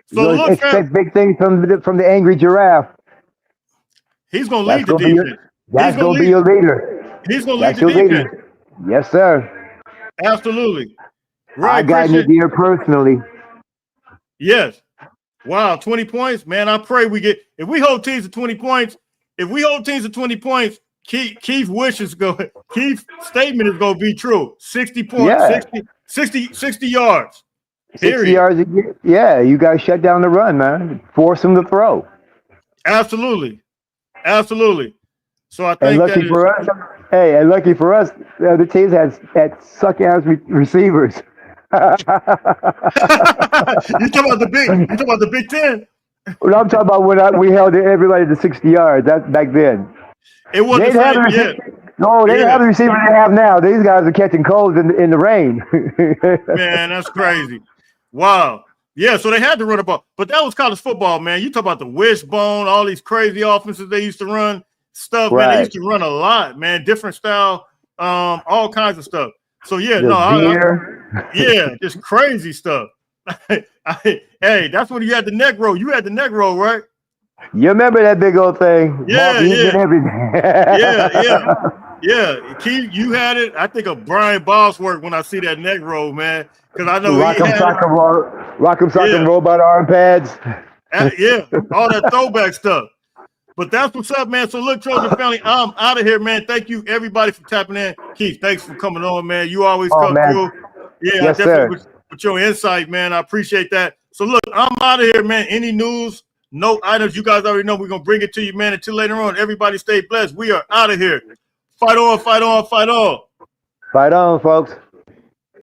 [SPEAKER 1] So
[SPEAKER 6] expect big things from the angry giraffe.
[SPEAKER 1] He's going to lead the defense.
[SPEAKER 6] That's going to be your leader.
[SPEAKER 1] He's going to lead the defense.
[SPEAKER 6] Leader. Yes, sir.
[SPEAKER 1] Absolutely. Right,
[SPEAKER 6] I got Nick here personally.
[SPEAKER 1] Yes. Wow, 20 points. Man, I pray if we hold teams to 20 points, Keith's statement is going to be true. 60 points, 60 yards.
[SPEAKER 6] 60 yards. Yeah, you got to shut down the run, man. Force them to throw.
[SPEAKER 1] Absolutely. So I think
[SPEAKER 6] and lucky for us, the other teams had suck ass receivers.
[SPEAKER 1] You talking about the Big Ten?
[SPEAKER 6] Well, I'm talking about when we held everybody to 60 yards. That's back then.
[SPEAKER 1] It wasn't the same yet.
[SPEAKER 6] No, they didn't have the receiver they have now. These guys are catching colds in the rain.
[SPEAKER 1] Man, that's crazy. Wow. Yeah, so they had to run the ball. But that was college football, man. You talk about the wishbone, all these crazy offenses they used to run, stuff, man. They used to run a lot, man. Different style, all kinds of stuff. So yeah,
[SPEAKER 6] Just
[SPEAKER 1] yeah, just crazy stuff. Hey, that's when you had the neck roll. You had the neck roll, right?
[SPEAKER 6] You remember that big old thing?
[SPEAKER 1] Yeah,
[SPEAKER 6] Eating
[SPEAKER 1] yeah,
[SPEAKER 6] and everything.
[SPEAKER 1] yeah. Keith, you had it. I think of Brian Bosworth when I see that neck roll, man, because I know he
[SPEAKER 6] Rock'em
[SPEAKER 1] had it.
[SPEAKER 6] sock'em
[SPEAKER 1] Yeah,
[SPEAKER 6] robot arm pads.
[SPEAKER 1] yeah, all that throwback stuff. But that's what's up, man. So look, Trojan family, I'm out of here, man. Thank you, everybody, for tapping in. Keith, thanks for coming on, man. You always
[SPEAKER 6] Oh
[SPEAKER 1] come
[SPEAKER 6] man,
[SPEAKER 1] through. Yeah, I
[SPEAKER 6] yes
[SPEAKER 1] definitely
[SPEAKER 6] sir.
[SPEAKER 1] with your insight, man. I appreciate that. So look, I'm out of here, man. Any news, no items, you guys already know we're gonna bring it to you, man. Until later on, everybody stay blessed. We are out of here. Fight on, fight on, fight on.
[SPEAKER 6] Fight on, folks.